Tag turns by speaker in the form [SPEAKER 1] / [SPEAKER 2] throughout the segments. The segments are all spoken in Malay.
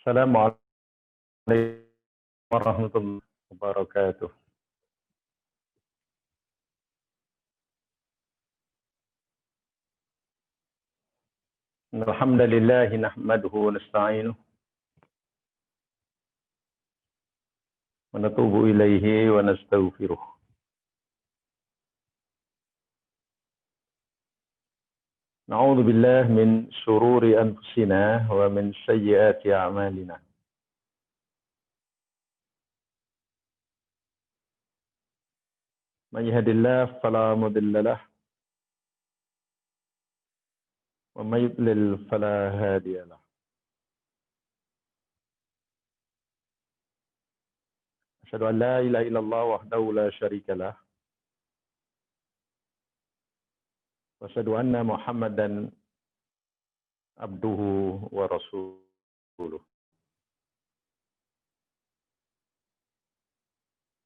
[SPEAKER 1] Assalamualaikum warahmatullahi wabarakatuh. Alhamdulillah nahmaduhu wa nasta'inuhu wa natubu ilaihi wa nastaghfiruh. Na'udzu billahi min syururi anfusina wa min sayyiati a'malina. Man yahdihillahu fala mudilla lahu wa may yudlil fala hadiya lahu. Asyhadu an la ilaha illallah wahdahu la syarika lah. Wa asyhadu anna Muhammadan abduhu wa rasuluh.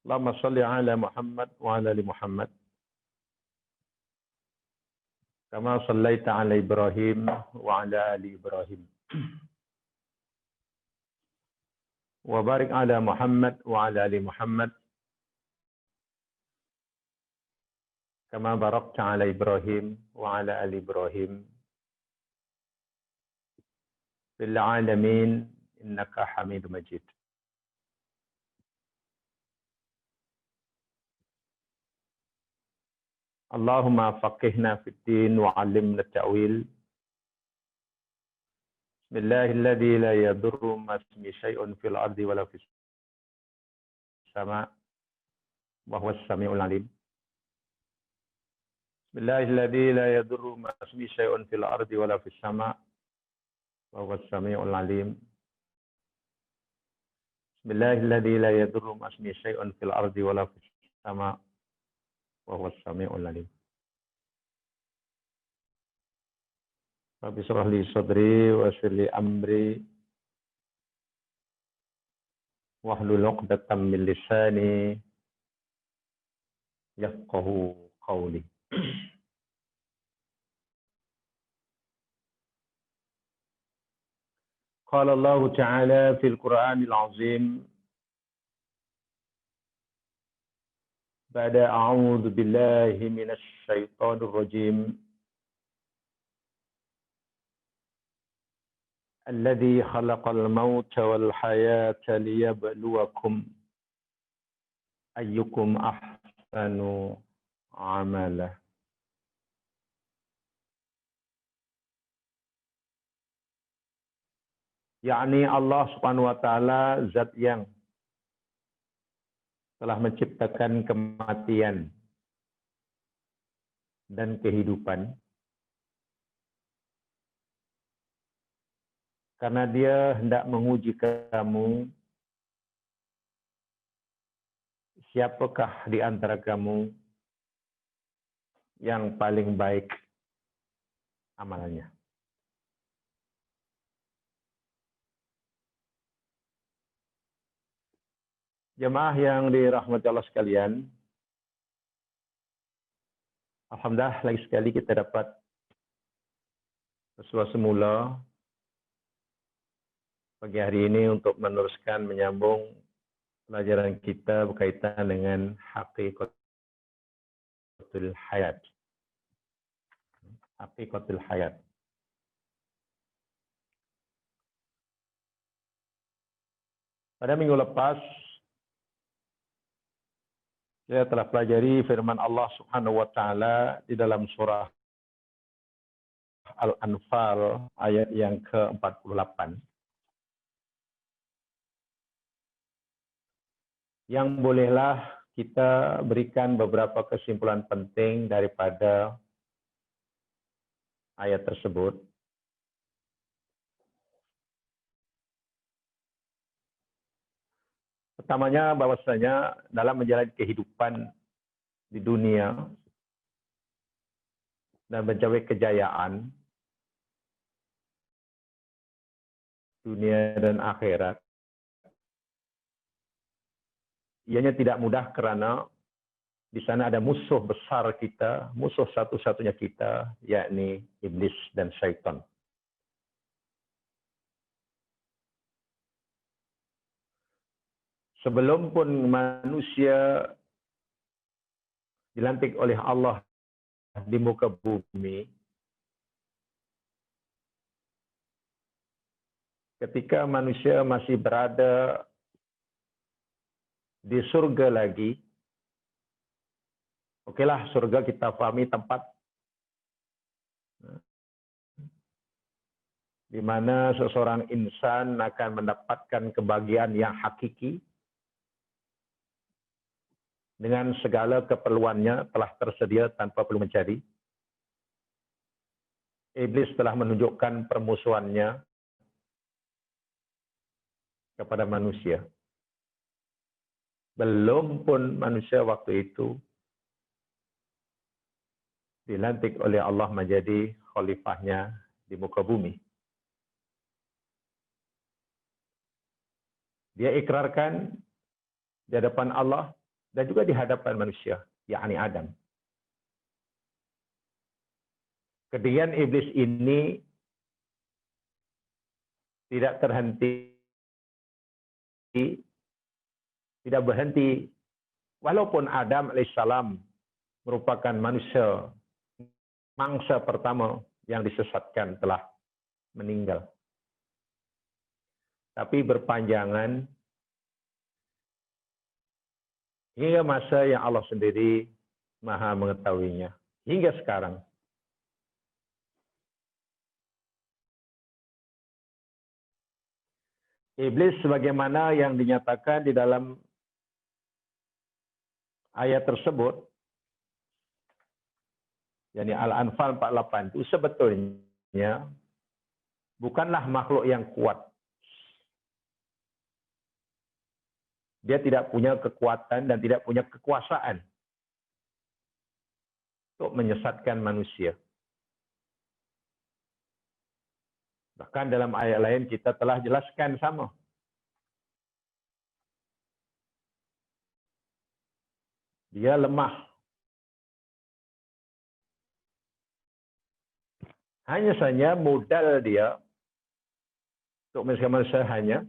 [SPEAKER 1] Allahumma shalli ala Muhammad wa ala ali Muhammad. Kama shallaita ala Ibrahim wa ala ali Ibrahim. Wa barik ala Muhammad wa ala ali Muhammad. Kama barakta ala Ibrahim wa ala ali Ibrahim. Fil alamin innaka Hamidum Majid. Allahumma faqihna fid din wa 'allimna at-ta'wil. Bismillahilladzi la yadurru ma ismihi syai'un fil ardi wa la fis sama' wa huwas samiul 'alim. Bismillahilladzi la yadurru ma ismihi syai'un fil ardi wa la fis sama' wa huwas samiul 'alim. Bismillahilladzi la yadurru ma ismihi syai'un fil ardi wa la fis sama' wa huwas samiul 'alim. Rabbi shrah li sadri wa yassir li amri wahlul 'uqdatam min lisani yafqahu qawli. Qala Allah Ta'ala fil Qur'anil 'azim ba'da a'udzu billahi minasy syaithanir rajim. Alladzi khalaqal mauta wal hayata liyabluwakum ayyukum ahsanu amala. Yakni Allah Subhanahu wa taala zat yang telah menciptakan kematian dan kehidupan. Karena dia hendak menguji kamu, siapakah di antara kamu yang paling baik amalnya. Jemaah yang dirahmati Allah sekalian, alhamdulillah lagi sekali kita dapat bersua semula pagi hari ini untuk meneruskan menyambung pelajaran kita berkaitan dengan hakikatul hayat. Hakikatul hayat. Pada minggu lepas saya telah pelajari firman Allah Subhanahu wa taala di dalam surah Al-Anfal ayat yang ke-48. Yang bolehlah kita berikan beberapa kesimpulan penting daripada ayat tersebut. Pertamanya bahwasanya dalam menjalani kehidupan di dunia dan mencapai kejayaan dunia dan akhirat, ianya tidak mudah karena di sana ada musuh besar kita, musuh satu-satunya kita, yakni iblis dan syaitan. sebelum pun manusia dilantik oleh Allah di muka bumi, ketika manusia masih berada di surga lagi, okelah surga kita pahami tempat di mana seseorang insan akan mendapatkan kebahagiaan yang hakiki dengan segala keperluannya telah tersedia tanpa perlu mencari. Iblis telah menunjukkan permusuhannya kepada manusia. Belum pun manusia waktu itu dilantik oleh Allah menjadi khalifahnya di muka bumi. Dia ikrarkan di hadapan Allah dan juga di hadapan manusia, yakni Adam. Kedirian iblis ini tidak berhenti, walaupun Adam alaihissalam merupakan manusia mangsa pertama yang disesatkan telah meninggal. Tapi berpanjangan hingga masa yang Allah sendiri maha mengetahuinya. Hingga sekarang. Iblis sebagaimana yang dinyatakan di dalam ayat tersebut, yakni Al-Anfal 48, itu sebetulnya bukanlah makhluk yang kuat. Dia tidak punya kekuatan dan tidak punya kekuasaan untuk menyesatkan manusia. Bahkan dalam ayat lain kita telah jelaskan sama. Dia lemah. Hanya saja modal dia untuk manusia hanya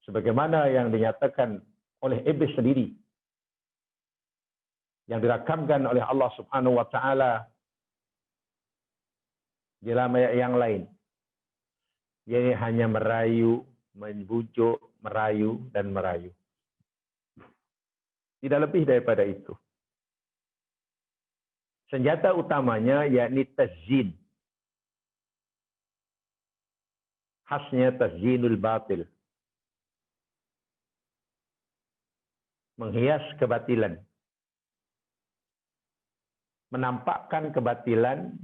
[SPEAKER 1] sebagaimana yang dinyatakan oleh iblis sendiri, yang dirakamkan oleh Allah Subhanahu wa taala di dalam ayat yang lain. Dia hanya merayu, membujuk, merayu dan merayu. Tidak lebih daripada itu. Senjata utamanya yakni tazyin. Khasnya tazyinul batil. Menghias kebatilan. Menampakkan kebatilan,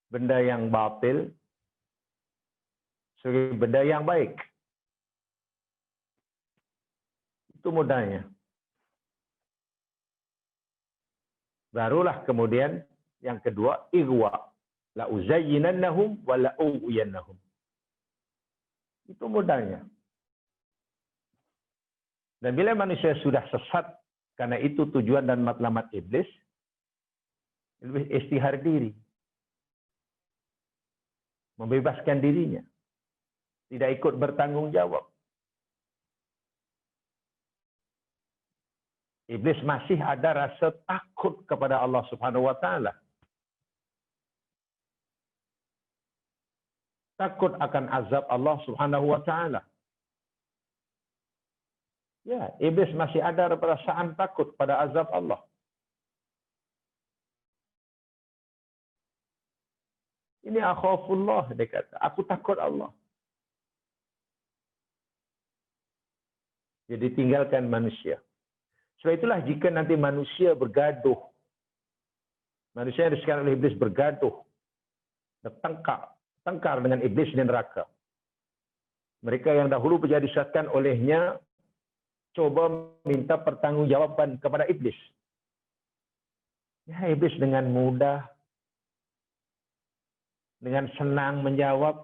[SPEAKER 1] benda yang batil, sebagai benda yang baik. Itu mudahnya. Barulah kemudian yang kedua, ighwa. La uzayyinannahum wa la ughwiyannahum. Itu mudahnya. Dan bila manusia sudah sesat, karena itu tujuan dan matlamat iblis, iblis istihar diri. Membebaskan dirinya. Tidak ikut bertanggung jawab. Iblis masih ada rasa takut kepada Allah Subhanahu wa taala. Takut akan azab Allah Subhanahu wa taala. Ya, iblis masih ada perasaan takut pada azab Allah. Ini akhafullah, dia kata. Aku takut Allah. Jadi tinggalkan manusia. Sebab itulah jika nanti manusia bergaduh, manusia yang disekalian oleh iblis bergaduh, bertengkar dengan iblis di neraka. Mereka yang dahulu menjadi disesatkan olehnya, coba minta pertanggungjawaban kepada iblis. Ya, iblis dengan mudah, dengan senang menjawab,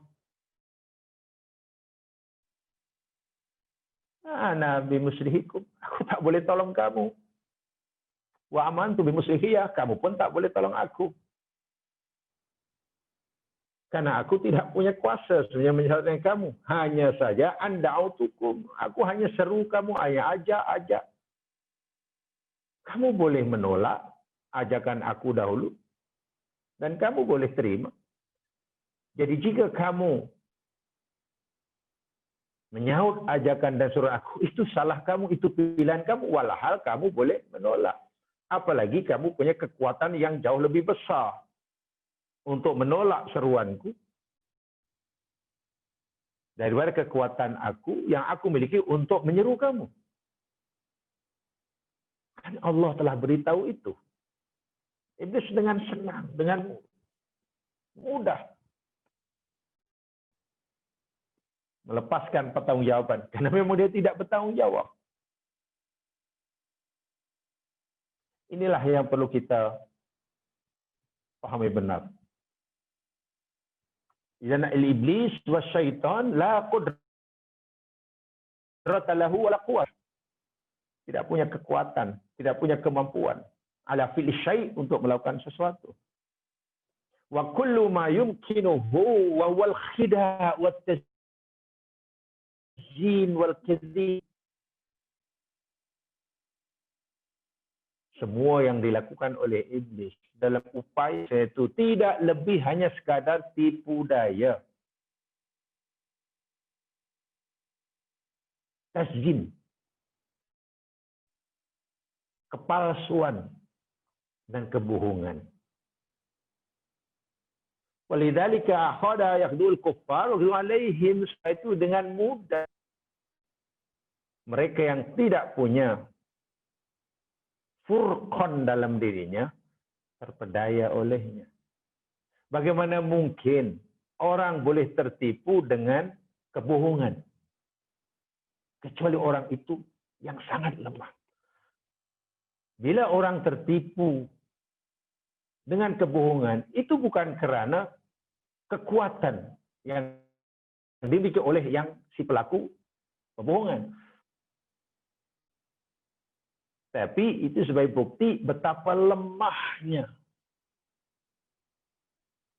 [SPEAKER 1] Nabi muslihikum, aku tak boleh tolong kamu. Wa amantu bi muslihiyah, kamu pun tak boleh tolong aku. Karena aku tidak punya kuasa sebenarnya menyelamatkan kamu. Hanya saja anda'utukum. Aku hanya seru kamu, ajak. Kamu boleh menolak ajakan aku dahulu. Dan kamu boleh terima. Jadi jika kamu menyahut ajakan dan suruh aku, itu salah kamu, itu pilihan kamu. Walhal kamu boleh menolak. Apalagi kamu punya kekuatan yang jauh lebih besar untuk menolak seruanku daripada kekuatan aku yang aku miliki untuk menyeru kamu. Kan Allah telah beritahu itu. Iblis dengan senang, dengan mudah melepaskan pertanggungjawaban. Karena memang dia tidak bertanggung jawab. Inilah yang perlu kita pahami benar. Idzan al-iblis wasyaitan la qudrata lahu wala quwwah. Tidak punya kekuatan, tidak punya kemampuan ala fil syai' untuk melakukan sesuatu. Wa kullu ma yumkinuhu wa wal khida' wat tazyin wal kadhib. Semua yang dilakukan oleh iblis dalam upaya itu tidak lebih hanya sekadar tipu daya. Tazyin. Kepalsuan dan kebohongan. Walidzalika akhadha yakhdul kuffar wa alaihim, itu dengan mudah mereka yang tidak punya furqan dalam dirinya terpedaya olehnya. Bagaimana mungkin orang boleh tertipu dengan kebohongan kecuali orang itu yang sangat lemah. Bila orang tertipu dengan kebohongan, itu bukan karena kekuatan yang dimiliki oleh yang si pelaku kebohongan. Tapi itu sebagai bukti betapa lemahnya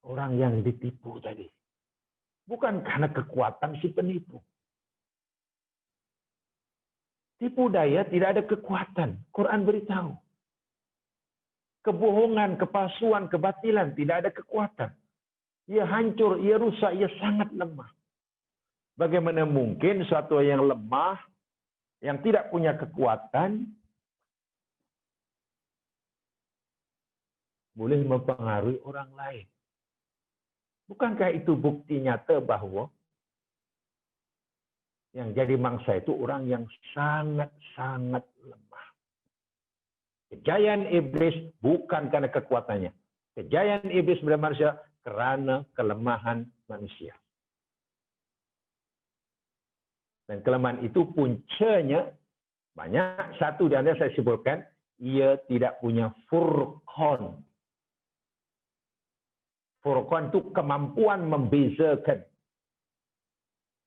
[SPEAKER 1] orang yang ditipu tadi. Bukan karena kekuatan si penipu. Tipu daya tidak ada kekuatan. Quran beritahu. Kebohongan, kepalsuan, kebatilan tidak ada kekuatan. Ia hancur, ia rusak, ia sangat lemah. Bagaimana mungkin suatu yang lemah, yang tidak punya kekuatan, boleh mempengaruhi orang lain? Bukankah itu bukti nyata bahwa yang jadi mangsa itu orang yang sangat-sangat lemah. Kejayaan iblis bukan karena kekuatannya. Kejayaan iblis pada manusia karena kelemahan manusia. Dan kelemahan itu puncanya banyak. Satu di antara saya sebutkan, ia tidak punya furqan. Furqan itu kemampuan membezakan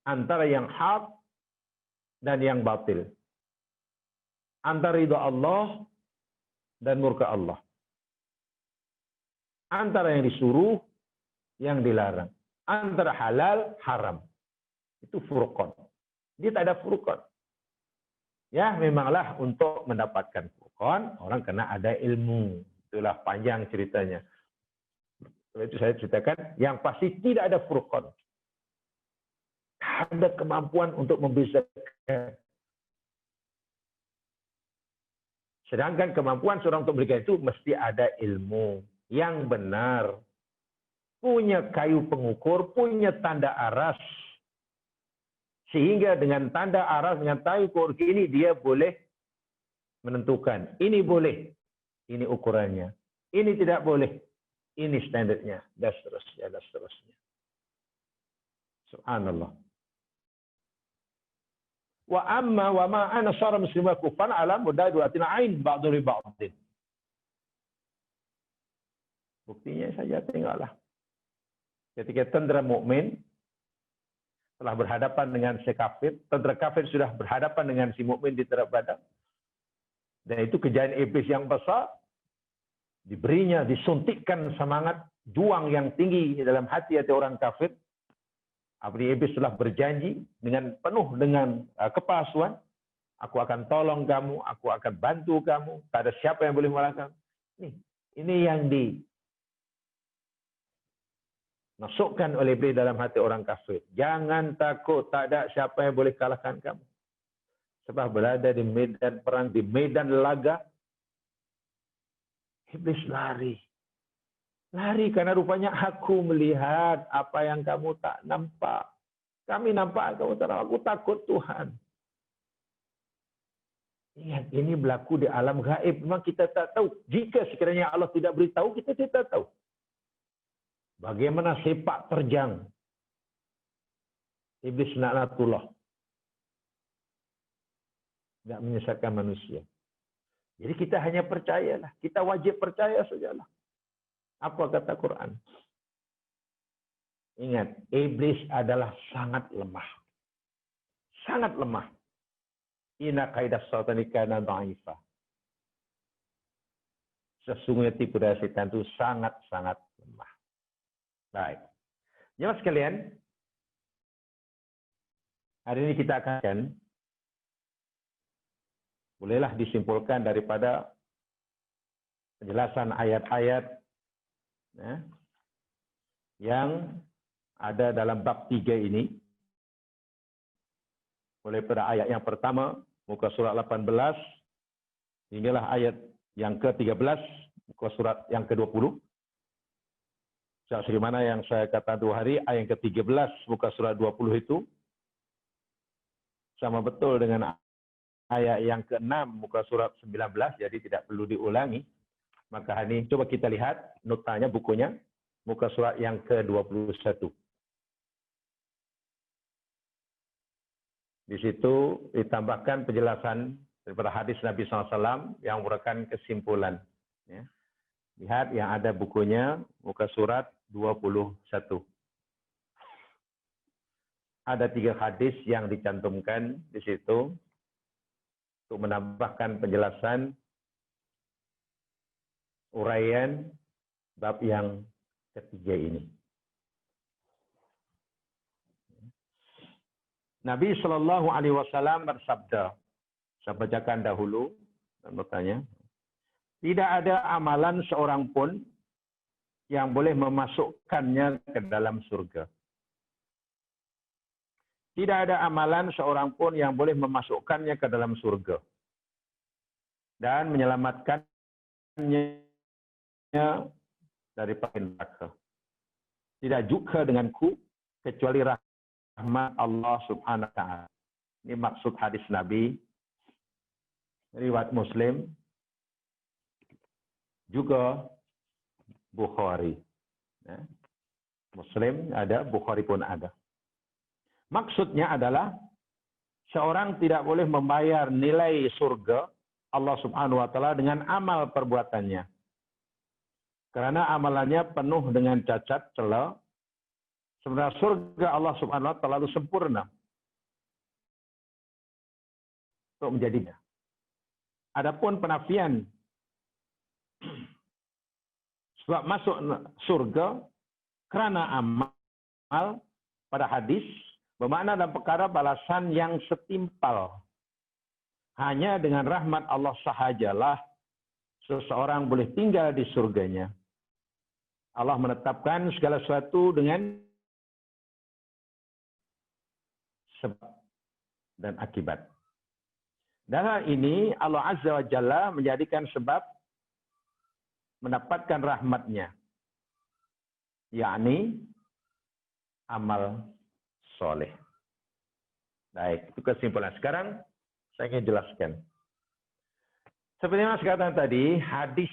[SPEAKER 1] antara yang hak dan yang batil. Antara ridha Allah dan murka Allah. Antara yang disuruh, yang dilarang. Antara halal, haram. Itu furqan. Dia tak ada furqan. Ya, memanglah untuk mendapatkan furqan, orang kena ada ilmu. Itulah panjang ceritanya. Itu saya ceritakan, yang pasti tidak ada furqan. Ada kemampuan untuk membezakan. Sedangkan kemampuan seorang untuk memberikan itu mesti ada ilmu yang benar. Punya kayu pengukur, punya tanda aras. Sehingga dengan tanda aras, dengan kayu pengukur ini dia boleh menentukan. Ini boleh, ini ukurannya. Ini tidak boleh, ini standarnya. Dan seterusnya, dan seterusnya. Subhanallah. Wa amma wa ma ana syara muslimah kufan ala mudadatin ain ba'dhu li ba'dhin. Buktinya saja tengoklah. Ketika tentera mukmin telah berhadapan dengan si kafir, tentera kafir sudah berhadapan dengan si mukmin di terhadap Badar. Dan itu kejayaan iblis yang besar, diberinya, disuntikkan semangat, juang yang tinggi dalam hati orang kafir. Apabila iblis telah berjanji dengan penuh dengan kepalsuan, aku akan tolong kamu, aku akan bantu kamu, tak ada siapa yang boleh mengalahkan. Ini yang dimasukkan oleh iblis dalam hati orang kafir. Jangan takut, tak ada siapa yang boleh kalahkan kamu. Sebab berada di medan perang, di medan laga, iblis lari. Lari karena rupanya aku melihat apa yang kamu tak nampak. Kami nampak, kamu tak nampak. Aku takut Tuhan. Ingat, ini berlaku di alam gaib. Memang kita tak tahu. Jika sekiranya Allah tidak beritahu, kita tidak tahu. Bagaimana sepak terjang iblis laknatullah. Tidak menyesatkan manusia. Jadi kita hanya percayalah. Kita wajib percaya sajalah. Apa kata Quran? Ingat, iblis adalah sangat lemah. Sangat lemah. Inna kaidah syaitani kana dha'ifa. Sesungguhnya tipu daya setan itu sangat-sangat lemah. Baik. Jemaah sekalian, hari ini kita akan bolehlah disimpulkan daripada penjelasan ayat-ayat yang ada dalam bab 3 ini. Mulai pada ayat yang pertama, muka surat 18, hinggalah ayat yang ke-13, muka surat yang ke-20. Sebagaimana yang saya kata 2 hari, ayat yang ke-13, muka surat 20 itu, sama betul dengan ayat yang ke-6, muka surat 19, jadi tidak perlu diulangi. Maka hari ini coba kita lihat notanya, bukunya, muka surat yang ke-21. Di situ ditambahkan penjelasan daripada hadis Nabi SAW yang merupakan kesimpulan. Ya. Lihat yang ada bukunya, muka surat 21. Ada 3 hadis yang dicantumkan di situ untuk menambahkan penjelasan uraian bab yang ketiga ini. Nabi Shallallahu Alaihi Wasallam bersabda, saya bacakan dahulu dan bertanya, tidak ada amalan seorang pun yang boleh memasukkannya ke dalam surga. Tidak ada amalan seorang pun yang boleh memasukkannya ke dalam surga dan menyelamatkannya dari neraka. Tidak juga denganku kecuali rahmat Allah Subhanahu wa taala. Ini maksud hadis Nabi, riwayat Muslim, juga Bukhari. Muslim ada, Bukhari pun ada. Maksudnya adalah seorang tidak boleh membayar nilai surga Allah Subhanahu wa taala dengan amal perbuatannya. Karena amalannya penuh dengan cacat celah. Sebenarnya surga Allah Subhanahu wa taala itu sempurna untuk menjadinya. Adapun penafian sebab masuk surga karena amal pada hadis bermakna dalam perkara balasan yang setimpal. Hanya dengan rahmat Allah sahajalah seseorang boleh tinggal di surganya. Allah menetapkan segala sesuatu dengan sebab dan akibat. Dan hal ini Allah Azza wa Jalla menjadikan sebab mendapatkan rahmatnya, yakni amal soleh. Baik, itu kesimpulan. Sekarang saya ingin jelaskan. Seperti yang saya katakan tadi, hadis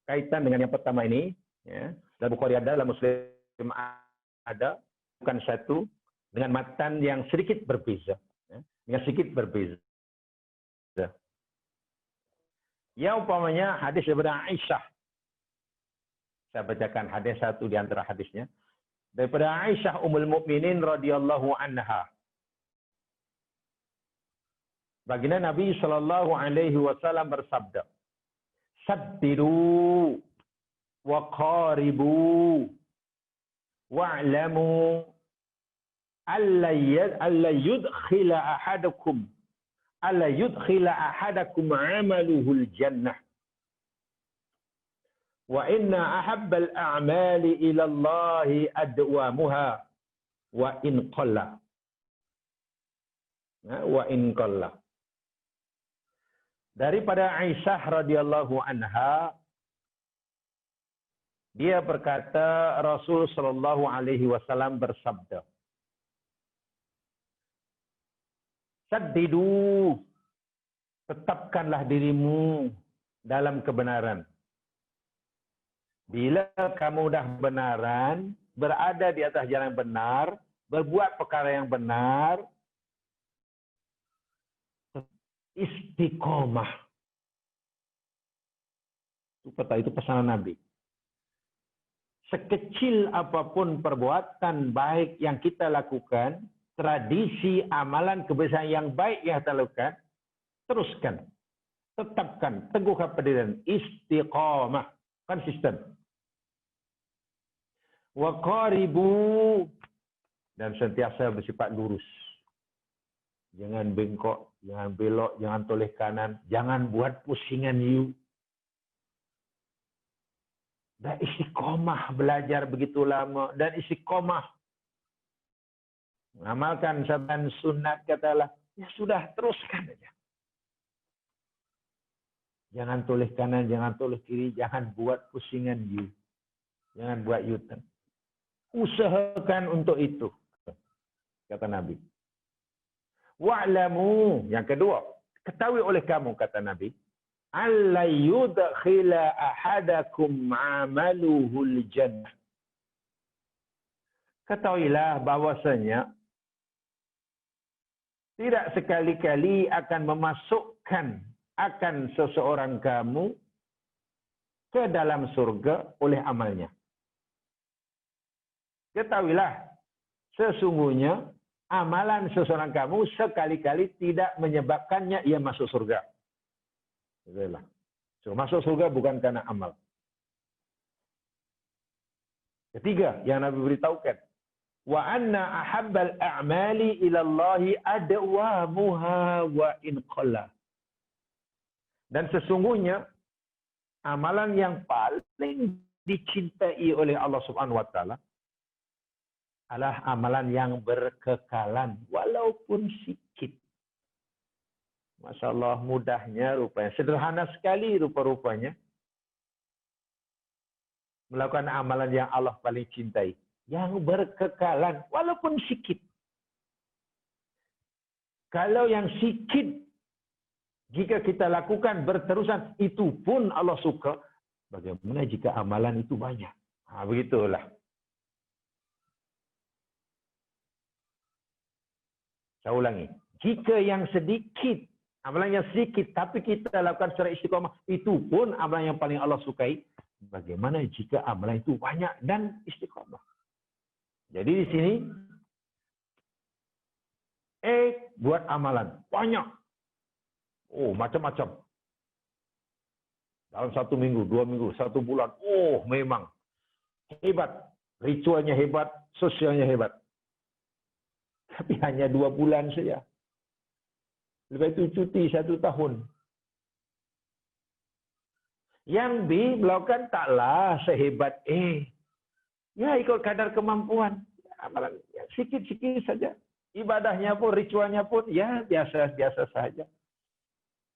[SPEAKER 1] kaitan dengan yang pertama ini, ya, dalam Bukhari ada, dalam Muslim ada, bukan satu, dengan matan yang sedikit berbeza. Ya, dengan sedikit berbeza. Ya, umpamanya hadis daripada Aisyah. Saya bacakan hadis satu di antara hadisnya. Daripada Aisyah Ummul Mukminin radhiyallahu anha. Baginda Nabi sallallahu alaihi wasallam bersabda, "Saddiru wa qaribu wa'lamu alla yudkhila ahadakum amaluhul jannah wa inna ahabbal a'mali ila Allahi adwamuha wa in qalla. Wa in qalla. Daripada Aisyah radhiyallahu anha, dia berkata Rasul sallallahu alaihi wasallam bersabda, "Saddidu, tetapkanlah dirimu dalam kebenaran. Bila kamu dah benaran, berada di atas jalan yang benar, berbuat perkara yang benar, istiqomah." Itu pesanan Nabi. Sekecil apapun perbuatan baik yang kita lakukan, tradisi, amalan, kebiasaan yang baik yang kita lakukan, teruskan, tetapkan, teguhkan pendirian, istiqamah, konsisten. Wa qaribu, dan sentiasa bersifat lurus. Jangan bengkok, jangan belok, jangan toleh kanan, jangan buat pusingan you. Dan istiqomah belajar begitu lama, dan istiqomah mengamalkan saban sunat, katalah, ya sudah, teruskan aja. Jangan toleh kanan, jangan toleh kiri, jangan buat pusingan you. Jangan buat U-turn. Usahakan untuk itu, kata Nabi. Wa'lamu, yang kedua, ketahui oleh kamu, kata Nabi, alla yudkhila ahadakum amaluhul jannah. Ketahuilah bahwasanya tidak sekali-kali akan memasukkan akan seseorang kamu ke dalam surga oleh amalnya. Ketahuilah, sesungguhnya amalan seseorang kamu sekali-kali tidak menyebabkannya ia masuk surga. Itulah. So, masuk surga bukan karena amal. Ketiga, yang Nabi beritahukan, wa anna ahabbal a'mali ila Allahi adwamuha wa in qalla. Dan sesungguhnya amalan yang paling dicintai oleh Allah Subhanahu wa taala adalah amalan yang berkekalan walaupun sikit. Masya Allah, mudahnya rupanya. Sederhana sekali rupa-rupanya melakukan amalan yang Allah paling cintai. Yang berkekalan walaupun sikit. Kalau yang sikit, jika kita lakukan berterusan, itu pun Allah suka. Bagaimana jika amalan itu banyak? Begitulah. Saya ulangi. Jika yang sedikit, amalan yang sedikit, tapi kita lakukan secara istiqomah, itu pun amalan yang paling Allah sukai. Bagaimana jika amalan itu banyak dan istiqomah? Jadi di sini, buat amalan. Banyak. Oh, macam-macam. Dalam 1 minggu, 2 minggu, 1 bulan. Oh, memang. Hebat. Ritualnya hebat, sosialnya hebat. Tapi hanya 2 bulan saja. Lepas itu cuti 1 tahun. Yang B melakukan taklah sehebat A. Ya, ikut kadar kemampuan. Amalan sikit-sikit saja. Ibadahnya pun, ritualnya pun, ya biasa-biasa saja.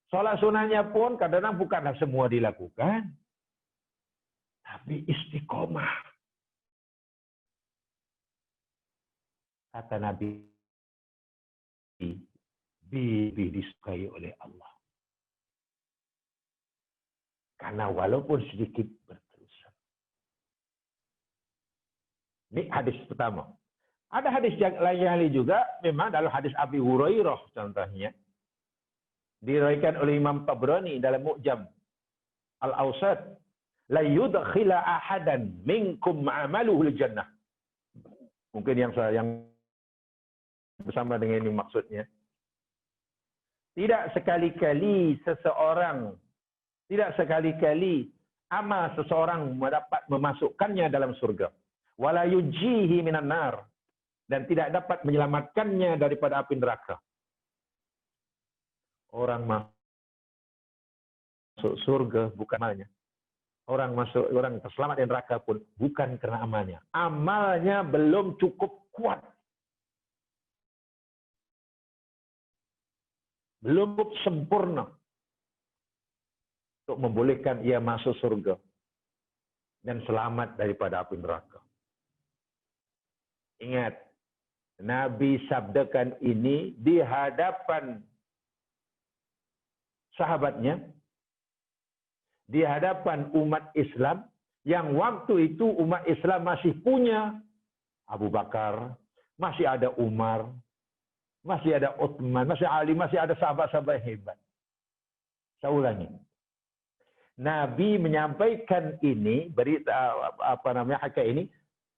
[SPEAKER 1] Sholat sunahnya pun kadang-kadang bukanlah semua dilakukan. Tapi istiqomah. Kata Nabi, lebih disukai oleh Allah. Karena walaupun sedikit berterusan. Ini hadis pertama. Ada hadis lain juga, memang dalam hadis Abi Hurairah contohnya. Diriwayatkan oleh Imam Tabrani dalam Mu'jam Al-Awsat. La yudkhila ahadan minkum amaluhul jannah. Mungkin yang bersama dengan ini maksudnya. Tidak sekali-kali amal seseorang mendapat memasukkannya dalam surga. wala yujihi minan nar, dan tidak dapat menyelamatkannya daripada api neraka. Orang masuk surga bukan amalnya. Orang terselamat dari neraka pun bukan karena amalnya. Amalnya belum cukup kuat. Belum sempurna untuk membolehkan ia masuk surga dan selamat daripada api neraka. Ingat, Nabi sabdakan ini di hadapan sahabatnya, di hadapan umat Islam, yang waktu itu umat Islam masih punya Abu Bakar, masih ada Umar, masih ada Utsman, masih Ali, masih ada sahabat-sahabat hebat. Saya ulangi. Nabi menyampaikan ini, berita hakikat ini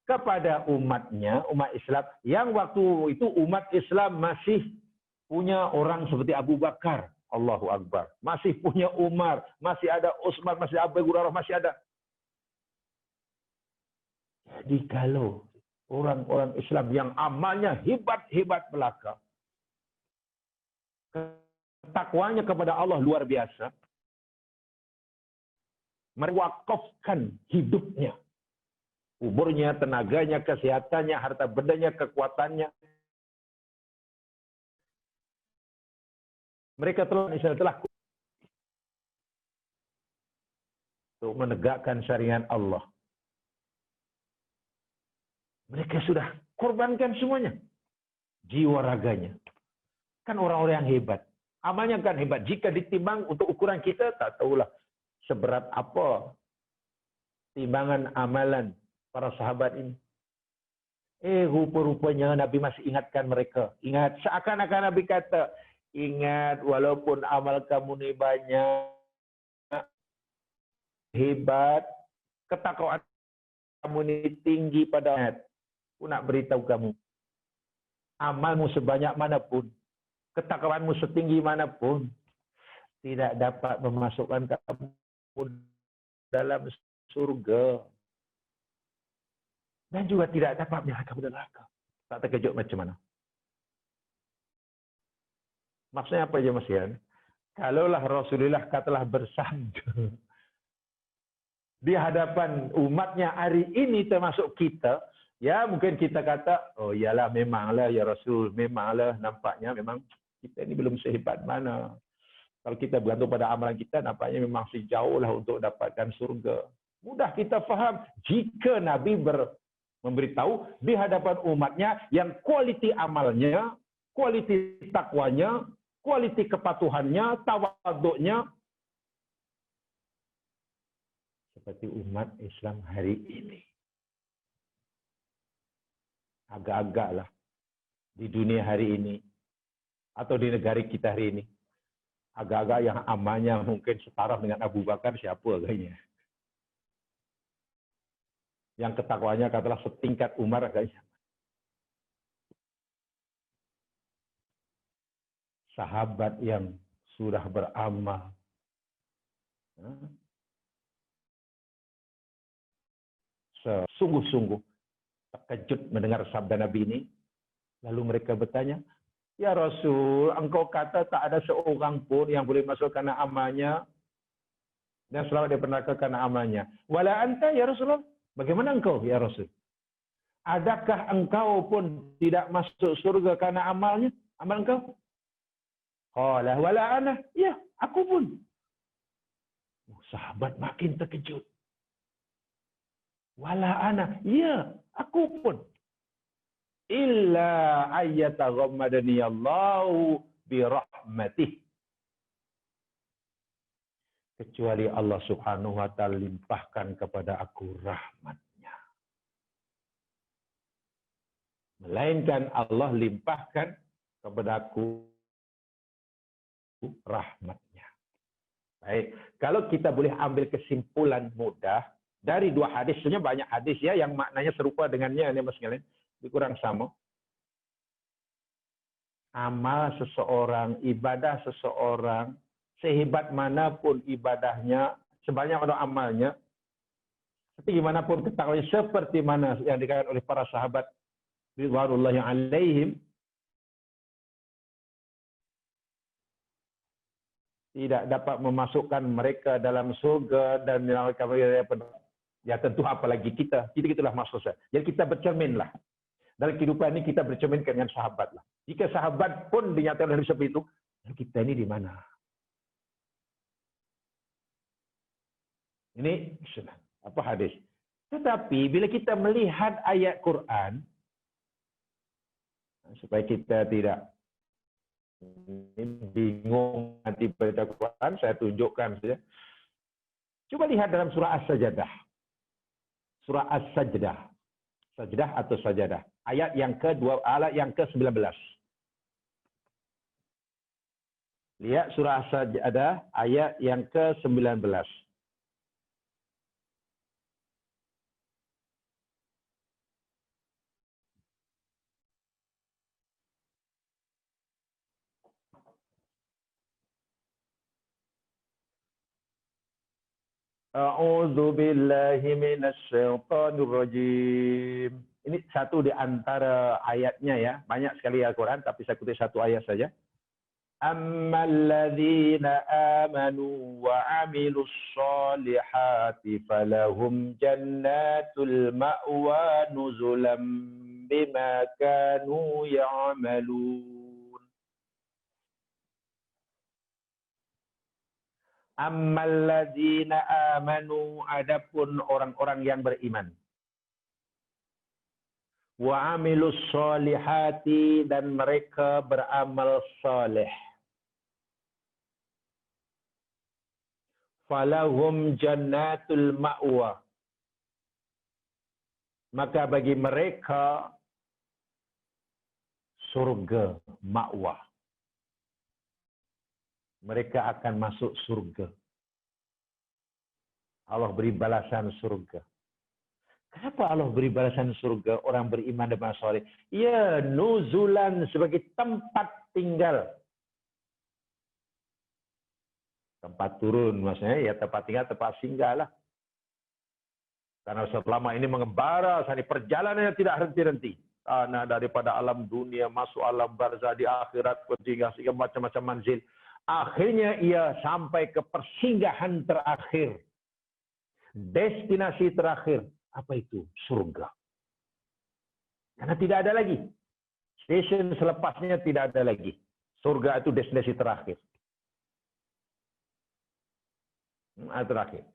[SPEAKER 1] kepada umatnya, umat Islam, yang waktu itu umat Islam masih punya orang seperti Abu Bakar, Allahu Akbar, masih punya Umar, masih ada Utsman, masih Abu Hurairah, masih ada. Jadi kalau orang-orang Islam yang amalnya hebat-hebat belaka, ketakwanya kepada Allah luar biasa, mewakafkan hidupnya, umurnya, tenaganya, kesehatannya, harta bendanya, kekuatannya. Mereka telah untuk menegakkan syariat Allah. Mereka sudah korbankan semuanya. Jiwa raganya. Kan orang-orang yang hebat. Amalnya kan hebat. Jika ditimbang untuk ukuran kita, tak tahulah seberat apa timbangan amalan para sahabat ini. Rupa-rupanya Nabi masih ingatkan mereka. Ingat, seakan-akan Nabi kata, ingat walaupun amal kamu ini banyak, hebat, ketakwaan kamu ini tinggi pada ayat. Aku nak beritahu kamu, amalmu sebanyak manapun, ketakwaanmu setinggi manapun, tidak dapat memasukkan kamu dalam surga. Dan juga tidak dapat menyerahkan kamu dalam neraka. Tak terkejut macam mana? Maksudnya apa aja Mas Yan? Kalaulah Rasulullah katalah bersabda di hadapan umatnya hari ini termasuk kita, ya mungkin kita kata, oh iyalah memanglah ya Rasul, memanglah nampaknya memang kita ini belum sehebat mana. Kalau kita bergantung pada amalan kita, nampaknya memang masih jauh lah untuk dapatkan surga. Mudah kita faham jika Nabi memberitahu di hadapan umatnya yang kualiti amalnya, kualiti takwanya, kualiti kepatuhannya, tawaduknya, seperti umat Islam hari ini. Agak-agaklah di dunia hari ini, atau di negara kita hari ini, agak-agak yang amalnya mungkin setara dengan Abu Bakar, siapa agaknya? Yang ketakwanya katalah setingkat Umar agaknya. Sahabat yang sudah beramal. Sungguh-sungguh terkejut mendengar sabda Nabi ini. Lalu mereka bertanya, ya Rasul, engkau kata tak ada seorang pun yang boleh masuk karena amalnya dan selamat dari neraka karena amalnya. Wala anta ya Rasulullah. Bagaimana engkau ya Rasul? Adakah engkau pun tidak masuk surga karena amalnya? Amal engkau? Qala wala ana. Ya, aku pun. Sahabat makin terkejut. Wala ana. Ya, aku pun. Illa ayyataghammadani Allahu birahmatih. Kecuali Allah Subhanahu wa ta'ala limpahkan kepada aku rahmatnya. Melainkan Allah limpahkan kepada aku rahmatnya. Baik, kalau kita boleh ambil kesimpulan mudah dari dua hadis, sebenarnya banyak hadis ya yang maknanya serupa dengannya ini Mas sekalian, lebih kurang sama. Amal seseorang, ibadah seseorang, sehebat manapun ibadahnya, sebanyak mana amalnya, Tapi gimana pun ketahui seperti mana yang dikatakan oleh para sahabat ridwanullahi alaihim, tidak dapat memasukkan mereka dalam surga dan menyelamatkan mereka. Ya tentu apalagi kita itulah maksudnya. Jadi kita bercerminlah. Dalam kehidupan ini kita bercermin dengan sahabat lah. Jika sahabat pun dinyatakan dari seperti itu, kita ini di mana? Ini apa hadis? Tetapi bila kita melihat ayat Quran, supaya kita tidak bingung nanti pada Quran, saya tunjukkan saja. Coba lihat dalam surah As-Sajdah. Surah As-Sajdah. Sajdah atau Sajadah. Ayat yang ke-19. Lihat surah As-Sajdah ayat yang ke-19. A'udzu billahi minasyaitonir rajim. Ini satu di antara ayatnya ya. Banyak sekali Al-Quran, tapi saya kutip satu ayat saja. Ammal ladzina amanu wa 'amilus shalihati falahum jannatul ma'wa nuzulam bima kanu ya'malun. Ammal ladzina amanu, adapun orang-orang yang beriman. Wa 'amilus shalihati, dan mereka beramal saleh. Falahum jannatul ma'wa, maka bagi mereka surga ma'wa. Mereka akan masuk surga. Allah beri balasan surga. Kenapa Allah beri balasan surga orang beriman dan beramal saleh? Ya, nuzulan, sebagai tempat tinggal. Tempat turun maksudnya, ya tempat tinggal, tempat singgah lah. Karena selama ini mengembara, perjalanannya tidak henti-henti. Karena daripada alam dunia masuk alam barzah, di akhirat sehingga macam-macam manzil. Akhirnya ia sampai ke persinggahan terakhir. Destinasi terakhir. Apa itu? Surga. Karena tidak ada lagi. Stasiun selepasnya tidak ada lagi. Surga itu destinasi terakhir. Terakhir.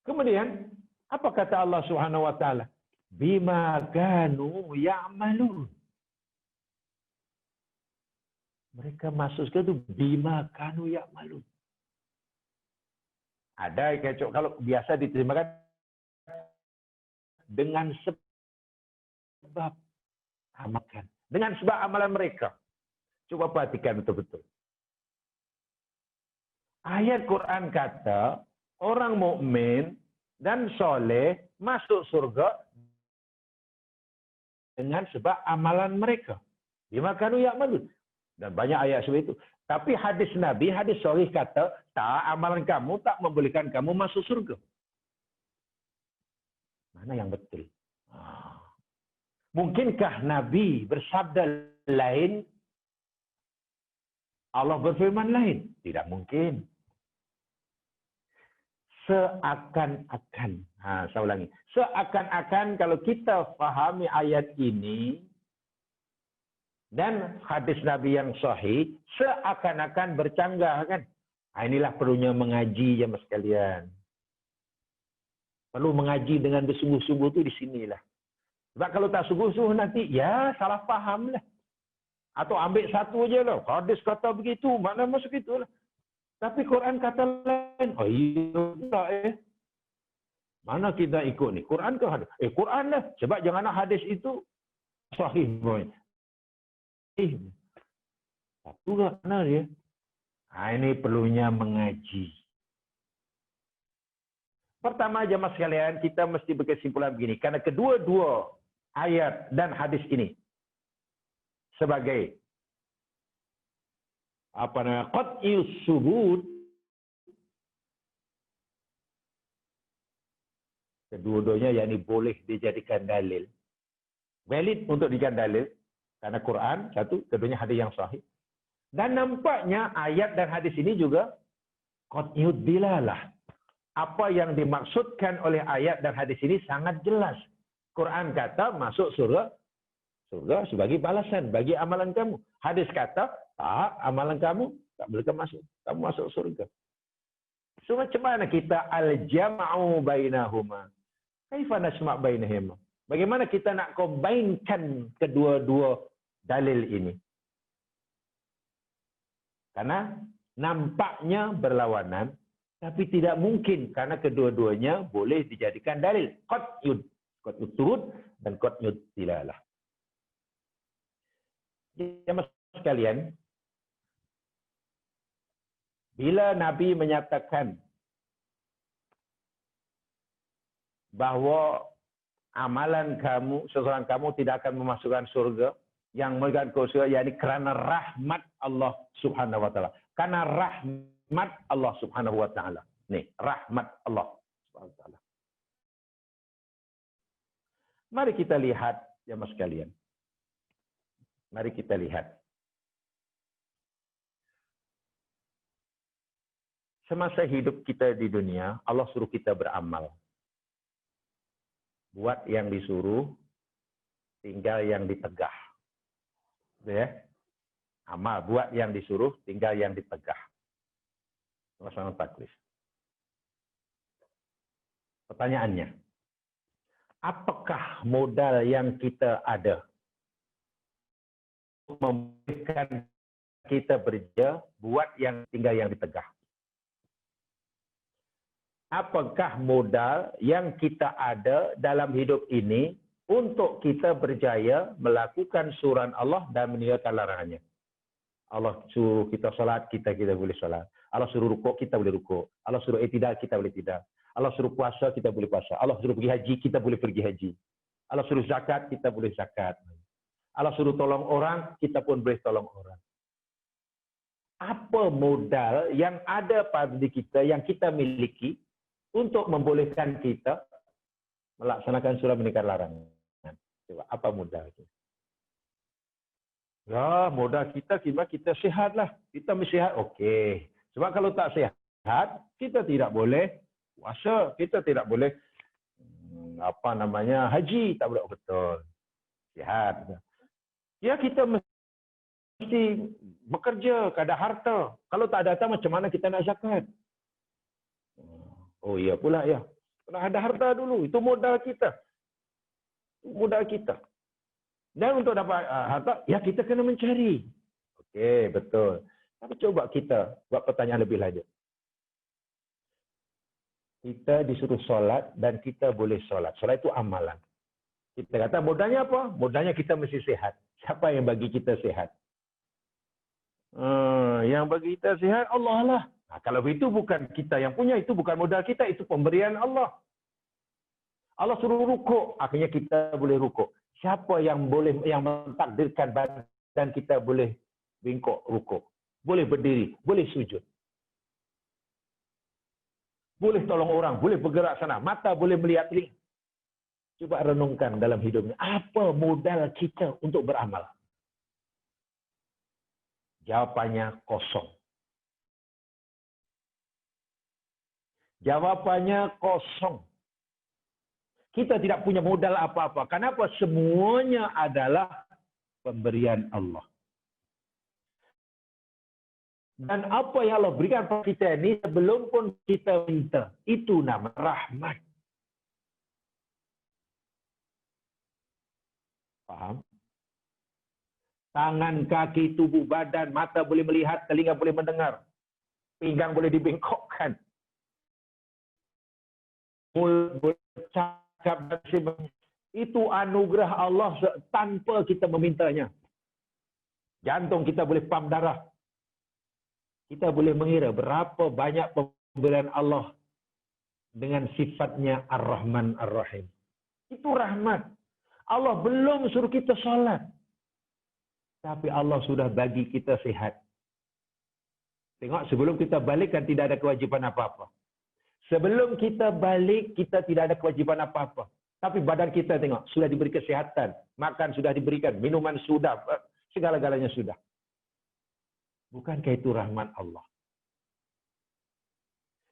[SPEAKER 1] Kemudian, apa kata Allah Subhanahu wa taala? Bima kanu ya'malun. Mereka masuk ke itu bima kanu ya'malun. Ada kalau biasa diterjemahkan dengan sebab amalkan. Dengan sebab amalan mereka. Coba perhatikan betul-betul. Ayat Quran kata orang mukmin dan soleh masuk surga dengan sebab amalan mereka. Bima kanu ya'malun. Dan banyak ayat seperti itu. Tapi hadis Nabi, hadis sahih kata, tak, amalan kamu tak membolehkan kamu masuk surga. Mana yang betul? Mungkinkah Nabi bersabda lain, Allah berfirman lain? Tidak mungkin. Seakan-akan, saya ulangi, seakan-akan kalau kita fahami ayat ini, dan hadis Nabi yang sahih, seakan-akan bercanggah kan? Inilah perlunya mengaji ya mas sekalian. Perlu mengaji dengan bersungguh-sungguh itu di sinilah. Sebab kalau tak sungguh-sungguh nanti, ya salah faham lah. Atau ambil satu aja lah. Hadis kata begitu, mana masuk itulah. Tapi Quran kata lain. Oh iya, mana kita ikut ni? Quran ke hadis? Quran lah. Sebab janganlah hadis itu sahih. Satu tak benar dia. Ini perlunya mengaji. Pertama jemaah sekalian, kita mesti berkesimpulan begini. Karena kedua-dua ayat dan hadis ini sebagai qat'iyus subut, Kedua-duanya yakni boleh dijadikan dalil. Valid untuk dijadikan dalil. Karena Quran, satu. Keduanya hadis yang sahih. Dan nampaknya ayat dan hadis ini juga qat'iyud dilalah. Apa yang dimaksudkan oleh ayat dan hadis ini sangat jelas. Quran kata masuk surga sebagai balasan bagi amalan kamu. Hadis kata, tak, amalan kamu tak boleh masuk. Kamu masuk surga. So macam mana kita al-jam'u bainahuma? Kaifa nasma' bainahuma? Bagaimana kita nak combine-kan kedua-dua dalil ini? Karena nampaknya berlawanan, tapi tidak mungkin karena kedua-duanya boleh dijadikan dalil. Qat'iyud turut dan qat'iyud dilalah. Jemaah sekalian, bila Nabi menyatakan bahawa amalan kamu, seseorang kamu tidak akan memasukkan surga, yang memasukkan ke surga, yakni kerana rahmat Allah Subhanahu wa taala. Karena rahmat Allah Subhanahu wa taala. Nih, rahmat Allah Subhanahu wa taala. Mari kita lihat jemaah sekalian. Mari kita lihat. Semasa hidup kita di dunia, Allah suruh kita beramal. Buat yang disuruh, tinggal yang ditegah. Ya? Amal, buat yang disuruh, tinggal yang ditegah. Sama-sama taklis. Pertanyaannya, apakah modal yang kita ada memberikan kita bekerja buat yang tinggal yang ditegah? Apakah modal yang kita ada dalam hidup ini untuk kita berjaya melakukan suruhan Allah dan meninggalkan larangannya? Allah suruh kita salat, kita boleh salat. Allah suruh rukuk, kita boleh rukuk. Allah suruh i'tidal, kita boleh tidak. Allah suruh puasa, kita boleh puasa. Allah suruh pergi haji, kita boleh pergi haji. Allah suruh zakat, kita boleh zakat. Allah suruh tolong orang, kita pun boleh tolong orang. Apa modal yang ada pada diri kita, yang kita miliki, untuk membolehkan kita melaksanakan surah meninggalkan larangan? Coba, apa modal itu? Ya, modal kita sihatlah. Kita mesti sihat, okey. Sebab kalau tak sihat, kita tidak boleh puasa, kita tidak boleh haji, tak boleh betul. Sihat. Ya, kita mesti bekerja, kada harta. Kalau tak ada harta, macam mana kita nak zakat? Oh iya pula ya. Kena ada harta dulu. Itu modal kita. Modal kita. Dan untuk dapat harta, ya kita kena mencari. Okey, betul. Tapi coba kita buat pertanyaan lebih lanjut. Kita disuruh solat dan kita boleh solat. Solat itu amalan. Kita kata modalnya apa? Modalnya kita mesti sehat. Siapa yang bagi kita sehat? Yang bagi kita sehat Allah lah. Nah, kalau itu bukan kita yang punya, itu bukan modal kita, itu pemberian Allah. Allah suruh rukuk, akhirnya kita boleh rukuk. Siapa yang mentakdirkan badan kita boleh bengkok rukuk, boleh berdiri, boleh sujud, boleh tolong orang, boleh bergerak sana, mata boleh melihat telinga. Coba renungkan dalam hidupnya, apa modal kita untuk beramal? Jawapannya kosong. Jawapannya kosong. Kita tidak punya modal apa-apa. Kenapa? Semuanya adalah pemberian Allah. Dan apa yang Allah berikan kepada kita ini sebelum pun kita minta, itu nama rahmat. Faham? Tangan, kaki, tubuh, badan, mata boleh melihat, telinga boleh mendengar, pinggang boleh dibengkokkan, mulut boleh bercakap, itu anugerah Allah tanpa kita memintanya. Jantung kita boleh pam darah. Kita boleh mengira berapa banyak pemberian Allah dengan sifatnya Ar-Rahman Ar-Rahim. Itu rahmat. Allah belum suruh kita salat, tapi Allah sudah bagi kita sihat. Tengok, sebelum kita balik kan tidak ada kewajiban apa-apa. Sebelum kita balik, kita tidak ada kewajiban apa-apa. Tapi badan kita tengok, sudah diberi kesehatan, makan sudah diberikan, minuman sudah, segala-galanya sudah. Bukankah itu rahmat Allah?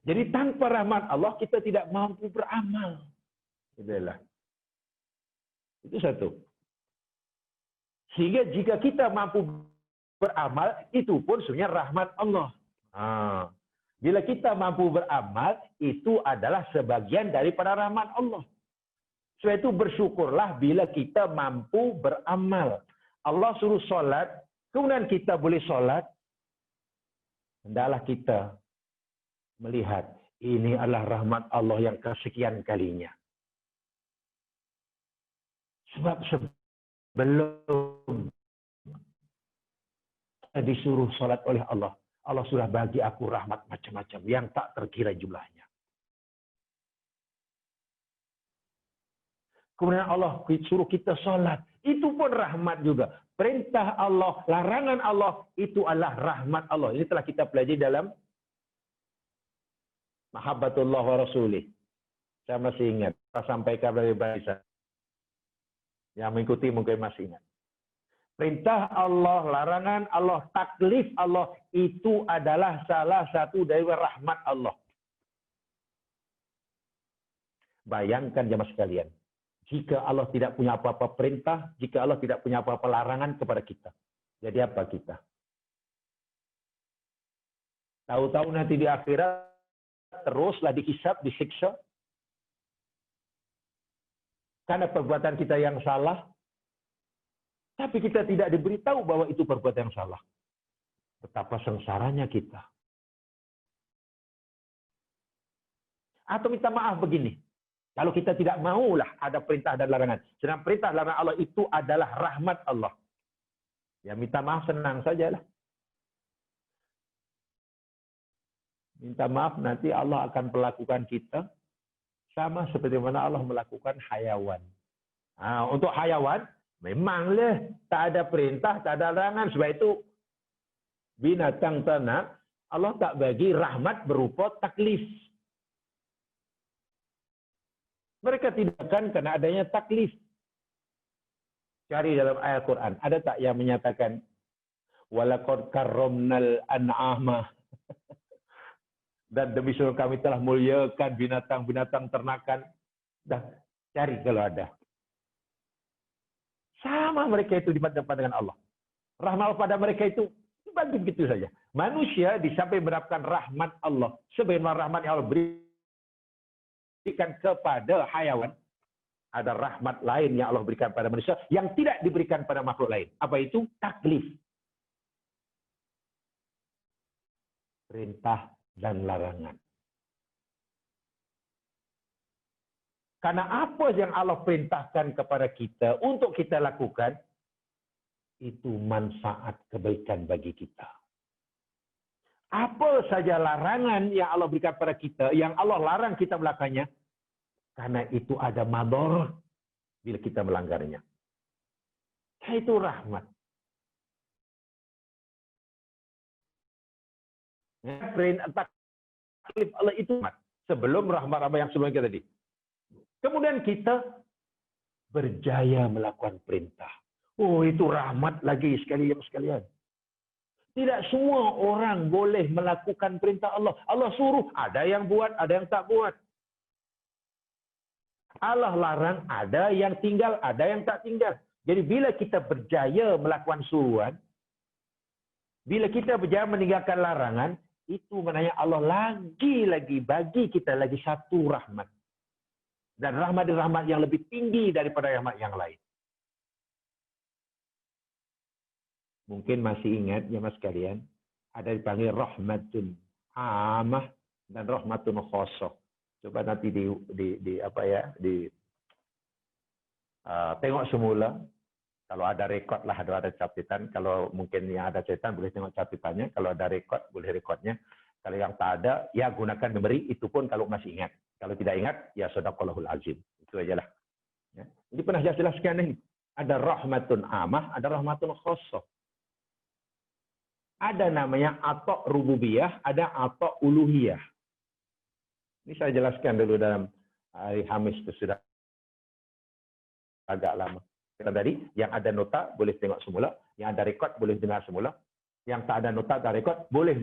[SPEAKER 1] Jadi tanpa rahmat Allah, kita tidak mampu beramal. Itulah. Itu satu. Sehingga jika kita mampu beramal, itu pun sebenarnya rahmat Allah. Bila kita mampu beramal, itu adalah sebagian daripada rahmat Allah. Sebab itu bersyukurlah bila kita mampu beramal. Allah suruh solat, kemudian kita boleh solat, hendaklah kita melihat ini adalah rahmat Allah yang kesekian kalinya. Sebab sebelum disuruh solat oleh Allah, Allah sudah bagi aku rahmat macam-macam yang tak terkira jumlahnya. Kemudian Allah suruh kita solat. Itu pun rahmat juga. Perintah Allah, larangan Allah, itu adalah rahmat Allah. Ini telah kita pelajari dalam Mahabbatullah wa Rasulih. Saya masih ingat. Saya sampaikan dari bahasa. Yang mengikuti mungkin masih ingat. Perintah Allah, larangan Allah, taklif Allah, itu adalah salah satu dari rahmat Allah. Bayangkan jemaah sekalian. Jika Allah tidak punya apa-apa perintah, jika Allah tidak punya apa-apa larangan kepada kita. Jadi apa kita? Tahu-tahu nanti di akhirat, teruslah dihisab, disiksa. Karena perbuatan kita yang salah, tapi kita tidak diberitahu bahwa itu perbuatan yang salah. Betapa sengsaranya kita. Atau minta maaf begini. Kalau kita tidak maulah ada perintah dan larangan. Sedangkan perintah dan larangan Allah itu adalah rahmat Allah. Ya minta maaf senang sajalah. Minta maaf nanti Allah akan perlakukan kita sama seperti mana Allah melakukan hayawan. Untuk hayawan, memanglah tak ada perintah, tak ada larangan. Sebab itu binatang ternak, Allah tak bagi rahmat berupa taklif. Mereka tidak akan kena adanya taklif. Cari dalam ayat Quran. Ada tak yang menyatakan walaqad karramnal an'ama. Dan demi sungguh kami telah muliakan binatang-binatang ternakan. Dah cari kalau ada. Sama mereka itu di depan dengan Allah. Rahmat pada mereka itu bagi begitu saja. Manusia disamping mendapatkan rahmat Allah. Sebagaimana rahmat yang Allah berikan kepada hayawan, ada rahmat lain yang Allah berikan pada manusia yang tidak diberikan pada makhluk lain. Apa itu? Taklif. Perintah dan larangan. Karena apa yang Allah perintahkan kepada kita untuk kita lakukan, itu manfaat kebaikan bagi kita. Apa saja larangan yang Allah berikan kepada kita, yang Allah larang kita melakukannya, karena itu ada madharat bila kita melanggarnya. Itu rahmat. Taklif Allah itu sebelum rahmat yang sebelumnya tadi. Kemudian kita berjaya melakukan perintah. Oh, itu rahmat lagi sekalian. Tidak semua orang boleh melakukan perintah Allah. Allah suruh, ada yang buat, ada yang tak buat. Allah larang, ada yang tinggal, ada yang tak tinggal. Jadi bila kita berjaya melakukan suruhan, bila kita berjaya meninggalkan larangan, itu maknanya Allah lagi bagi kita lagi satu rahmat. Dan rahmat yang lebih tinggi daripada rahmat yang lain. Mungkin masih ingat ya mas sekalian, ada dipanggil rahmatun amah dan rahmatun khosoh. Coba nanti tengok semula. Kalau ada rekod lah, ada catatan. Kalau mungkin yang ada catatan boleh tengok catatannya. Kalau ada rekod boleh rekodnya. Kalau yang tak ada, ya gunakan memori. Itu pun kalau masih ingat. Kalau tidak ingat, ya sadaqallahul azim. Itu ajalah. Ya. Jadi pernah jelaskan ini. Ada rahmatun amah, ada rahmatun khosoh. Ada namanya atok rububiyah, ada atok uluhiyah. Ini saya jelaskan dulu dalam hari Kamis, itu sudah agak lama. Kita tadi, yang ada nota boleh tengok semula, yang ada rekod boleh dengar semula, yang tak ada nota tak rekod boleh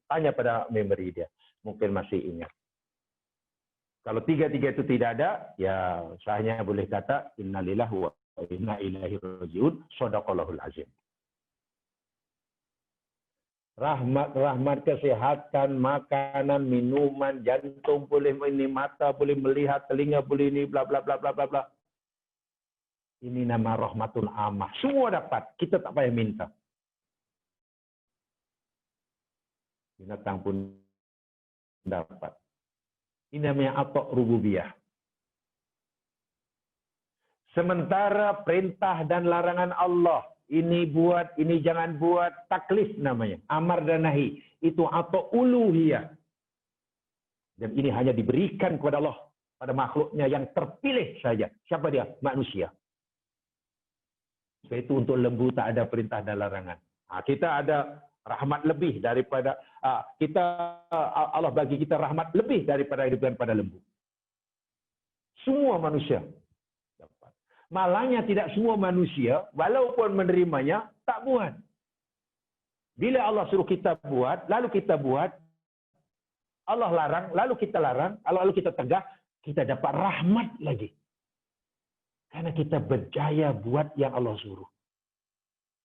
[SPEAKER 1] tanya pada memori dia. Mungkin masih ingat. Kalau tiga-tiga itu tidak ada, ya saya hanya boleh kata innalillahi wa inna ilaihi rajiun, shadaqallahul azim. Rahmat kesehatan, makanan, minuman, jantung boleh ini, mata boleh melihat, telinga boleh ini, bla bla bla bla bla bla. Ini nama rahmatul amah. Semua dapat, kita tak payah minta. Binatang pun dapat. Ini namanya atok rububiyah. Sementara perintah dan larangan Allah, ini buat, ini jangan buat, taklif namanya, amar dan nahi, itu atok uluhiyah. Dan ini hanya diberikan kepada Allah, pada makhluknya yang terpilih saja. Siapa dia? Manusia. Sebab itu untuk lembu tak ada perintah dan larangan. Kita ada rahmat lebih daripada Allah bagi kita rahmat lebih daripada hidupan pada lembu. Semua manusia dapat. Malahnya tidak semua manusia walaupun menerimanya tak buat. Bila Allah suruh kita buat, lalu kita buat. Allah larang, lalu kita larang, lalu kita tegah, kita dapat rahmat lagi. Karena kita berjaya buat yang Allah suruh.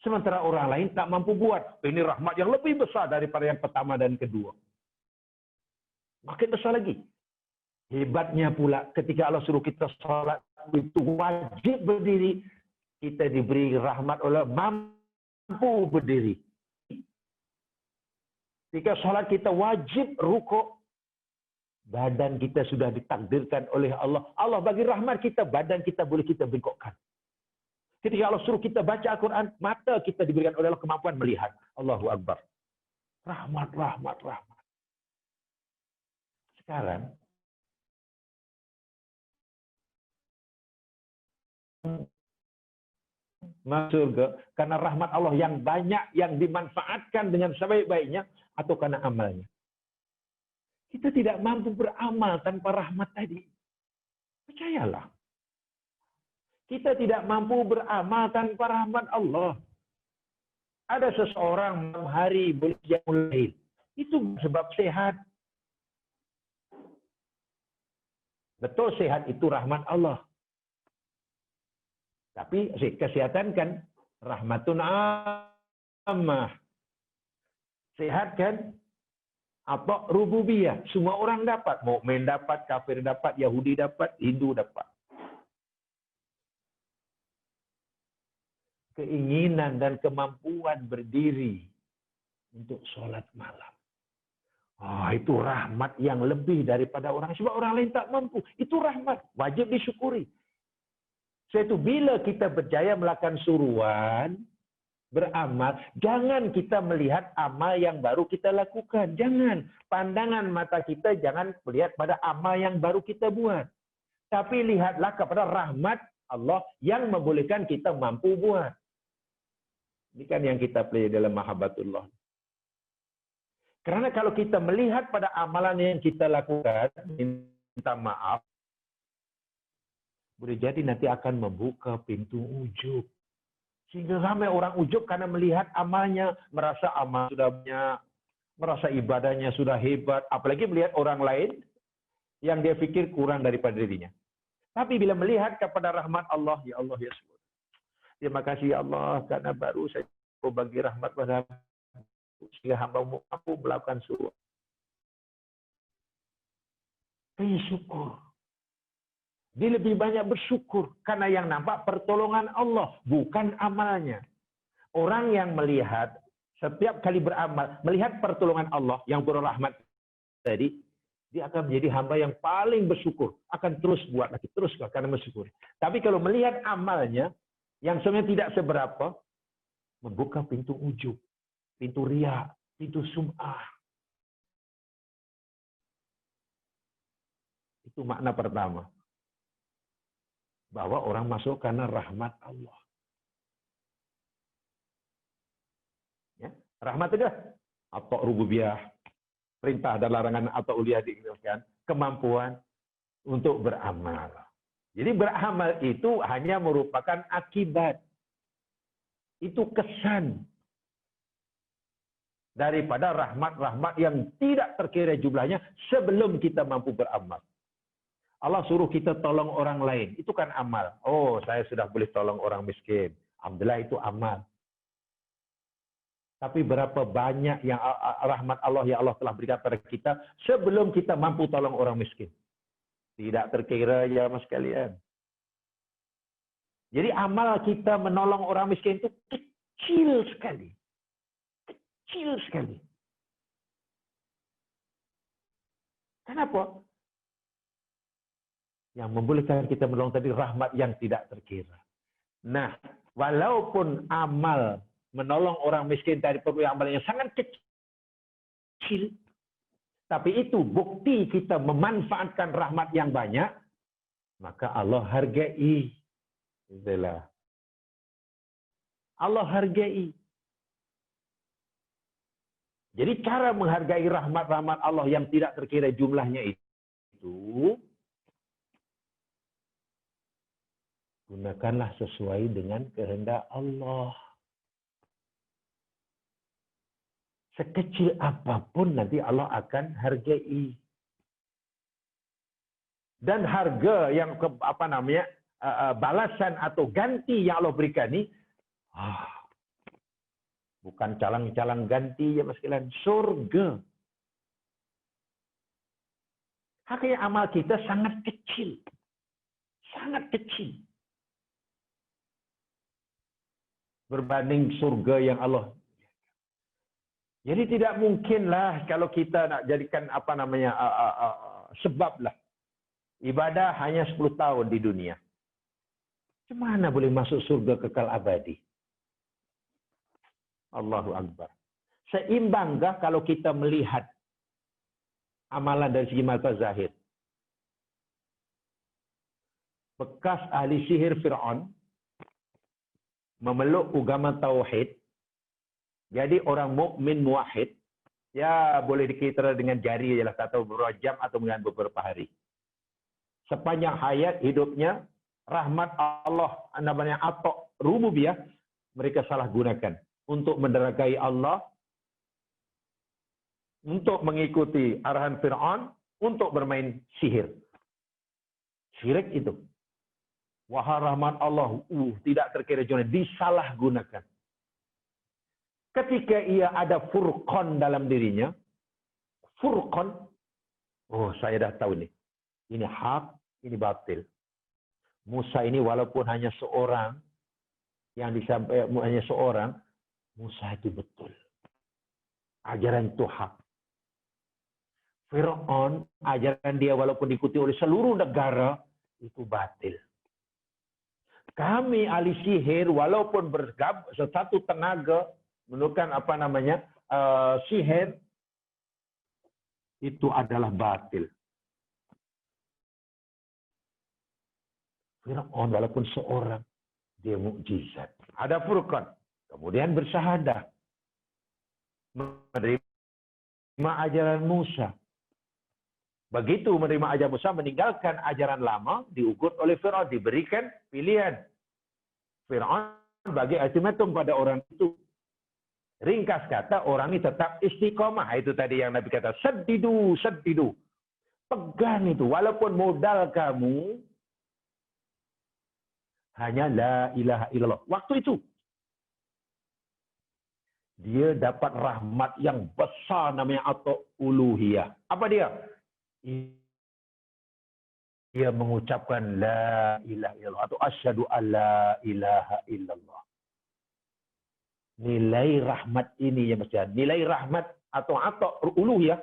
[SPEAKER 1] Sementara orang lain tak mampu buat. Ini rahmat yang lebih besar daripada yang pertama dan kedua. Makin besar lagi. Hebatnya pula ketika Allah suruh kita salat itu wajib berdiri. Kita diberi rahmat oleh mampu berdiri. Ketika salat kita wajib rukuk. Badan kita sudah ditakdirkan oleh Allah. Allah bagi rahmat kita, badan kita boleh kita bengkokkan. Ketika Allah suruh kita baca Al-Quran, mata kita diberikan oleh Allah kemampuan melihat. Allahu Akbar. Rahmat, rahmat, rahmat. Sekarang, masuk surga karena rahmat Allah yang banyak, yang dimanfaatkan dengan sebaik-baiknya, atau karena amalnya. Kita tidak mampu beramal tanpa rahmat tadi. Percayalah. Kita tidak mampu beramal tanpa rahmat Allah. Ada seseorang malam hari boleh qiyamul lail. Itu sebab sehat. Betul sehat itu rahmat Allah. Tapi kesehatan kan rahmatun ammah. Sehat kan apa rububiyah. Semua orang dapat. Mukmin dapat, kafir dapat, Yahudi dapat, Hindu dapat. Keinginan dan kemampuan berdiri untuk sholat malam. Itu rahmat yang lebih daripada orang. Sebab orang lain tak mampu. Itu rahmat. Wajib disyukuri. Sebab bila kita berjaya melakukan suruhan, beramal, jangan kita melihat amal yang baru kita lakukan. Jangan. Pandangan mata kita jangan melihat pada amal yang baru kita buat. Tapi lihatlah kepada rahmat Allah yang membolehkan kita mampu buat. Ini kan yang kita pelajari dalam Mahabbatullah. Karena kalau kita melihat pada amalan yang kita lakukan, minta maaf, boleh jadi nanti akan membuka pintu ujub. Sehingga ramai orang ujub karena melihat amalnya, merasa amal sudah banyak, merasa ibadahnya sudah hebat, apalagi melihat orang lain yang dia pikir kurang daripada dirinya. Tapi bila melihat kepada rahmat Allah, ya Allah, ya Allah. Terima kasih ya Allah karena baru saya bagi rahmat pada sehingga hamba mampu melakukan suruh. Bersyukur. Dia lebih banyak bersyukur karena yang nampak pertolongan Allah bukan amalnya. Orang yang melihat setiap kali beramal melihat pertolongan Allah yang berrahmat tadi, dia akan menjadi hamba yang paling bersyukur, akan terus buat lagi, terus karena bersyukur. Tapi kalau melihat amalnya yang sebenarnya tidak seberapa, membuka pintu ujub, pintu riya, pintu sum'ah. Itu makna pertama. Bahwa orang masuk karena rahmat Allah. Ya, rahmat itu atok rububiyah. perintah dan larangan atau uliah diingatkan, kemampuan untuk beramal. Jadi beramal itu hanya merupakan akibat. Itu kesan daripada rahmat-rahmat yang tidak terkira jumlahnya sebelum kita mampu beramal. Allah suruh kita tolong orang lain, itu kan amal. Oh, saya sudah boleh tolong orang miskin. Alhamdulillah itu amal. Tapi berapa banyak yang rahmat Allah yang Allah telah berikan pada kita sebelum kita mampu tolong orang miskin. Tidak terkira ya mas sekalian. Jadi amal kita menolong orang miskin itu kecil sekali. Kecil sekali. Kenapa? Yang membolehkan kita menolong tadi rahmat yang tidak terkira. Nah, walaupun amal menolong orang miskin tadi perlu amal yang sangat kecil, tapi itu bukti kita memanfaatkan rahmat yang banyak, maka Allah hargai. Itulah. Allah hargai. Jadi cara menghargai rahmat-rahmat Allah yang tidak terkira jumlahnya itu, gunakanlah sesuai dengan kehendak Allah. Sekecil apapun nanti Allah akan hargai. Dan harga yang balasan atau ganti yang Allah berikan ini, bukan calang-calang ganti ya mas sekalian, surga. Hakikatnya amal kita sangat kecil. Sangat kecil. Berbanding surga yang Allah. Jadi tidak mungkinlah kalau kita nak jadikan sebablah ibadah hanya 10 tahun di dunia. Gimana boleh masuk surga kekal abadi? Allahu Akbar. Seimbangkah kalau kita melihat amalan dari segi mata zahir? Bekas ahli sihir Fir'aun memeluk agama tauhid, jadi orang mukmin muwahhid, ya boleh dikira dengan jari jelas atau beberapa jam atau dengan beberapa hari. Sepanjang hayat hidupnya, rahmat Allah namanya atok rububiyah mereka salah gunakan untuk menderagai Allah, untuk mengikuti arahan Fir'aun, untuk bermain sihir. Syirik itu. Wahai rahmat Allah, tidak terkira jumlah, disalahgunakan. Ketika ia ada furqan dalam dirinya, furqan, saya dah tahu nih, ini hak, ini batil. Musa ini walaupun hanya seorang, yang disampaikan hanya seorang, Musa itu betul. Ajaran itu hak. Fir'aun, ajaran dia walaupun diikuti oleh seluruh negara, itu batil. Kami ahli sihir walaupun bergabung satu tenaga menurunkan sihir itu adalah batil. Fir'aun walaupun seorang dia mukjizat. Ada furqan, kemudian bersyahadah. Menerima ajaran Musa. Begitu menerima ajaran Musa, meninggalkan ajaran lama, diugut oleh Fir'aun, diberikan pilihan. Fir'aun bagi ultimatum pada orang itu. Ringkas kata, orang ini tetap istiqomah. Itu tadi yang Nabi kata, sedidu, sedidu. Pegang itu, walaupun modal kamu hanya la ilaha illallah. Waktu itu, dia dapat rahmat yang besar namanya atau uluhiyah. Apa dia? Dia mengucapkan la ilaha illallah atau asyhadu alla ilaha illallah. Nilai rahmat ini ya Mas, nilai rahmat atau uluhiyah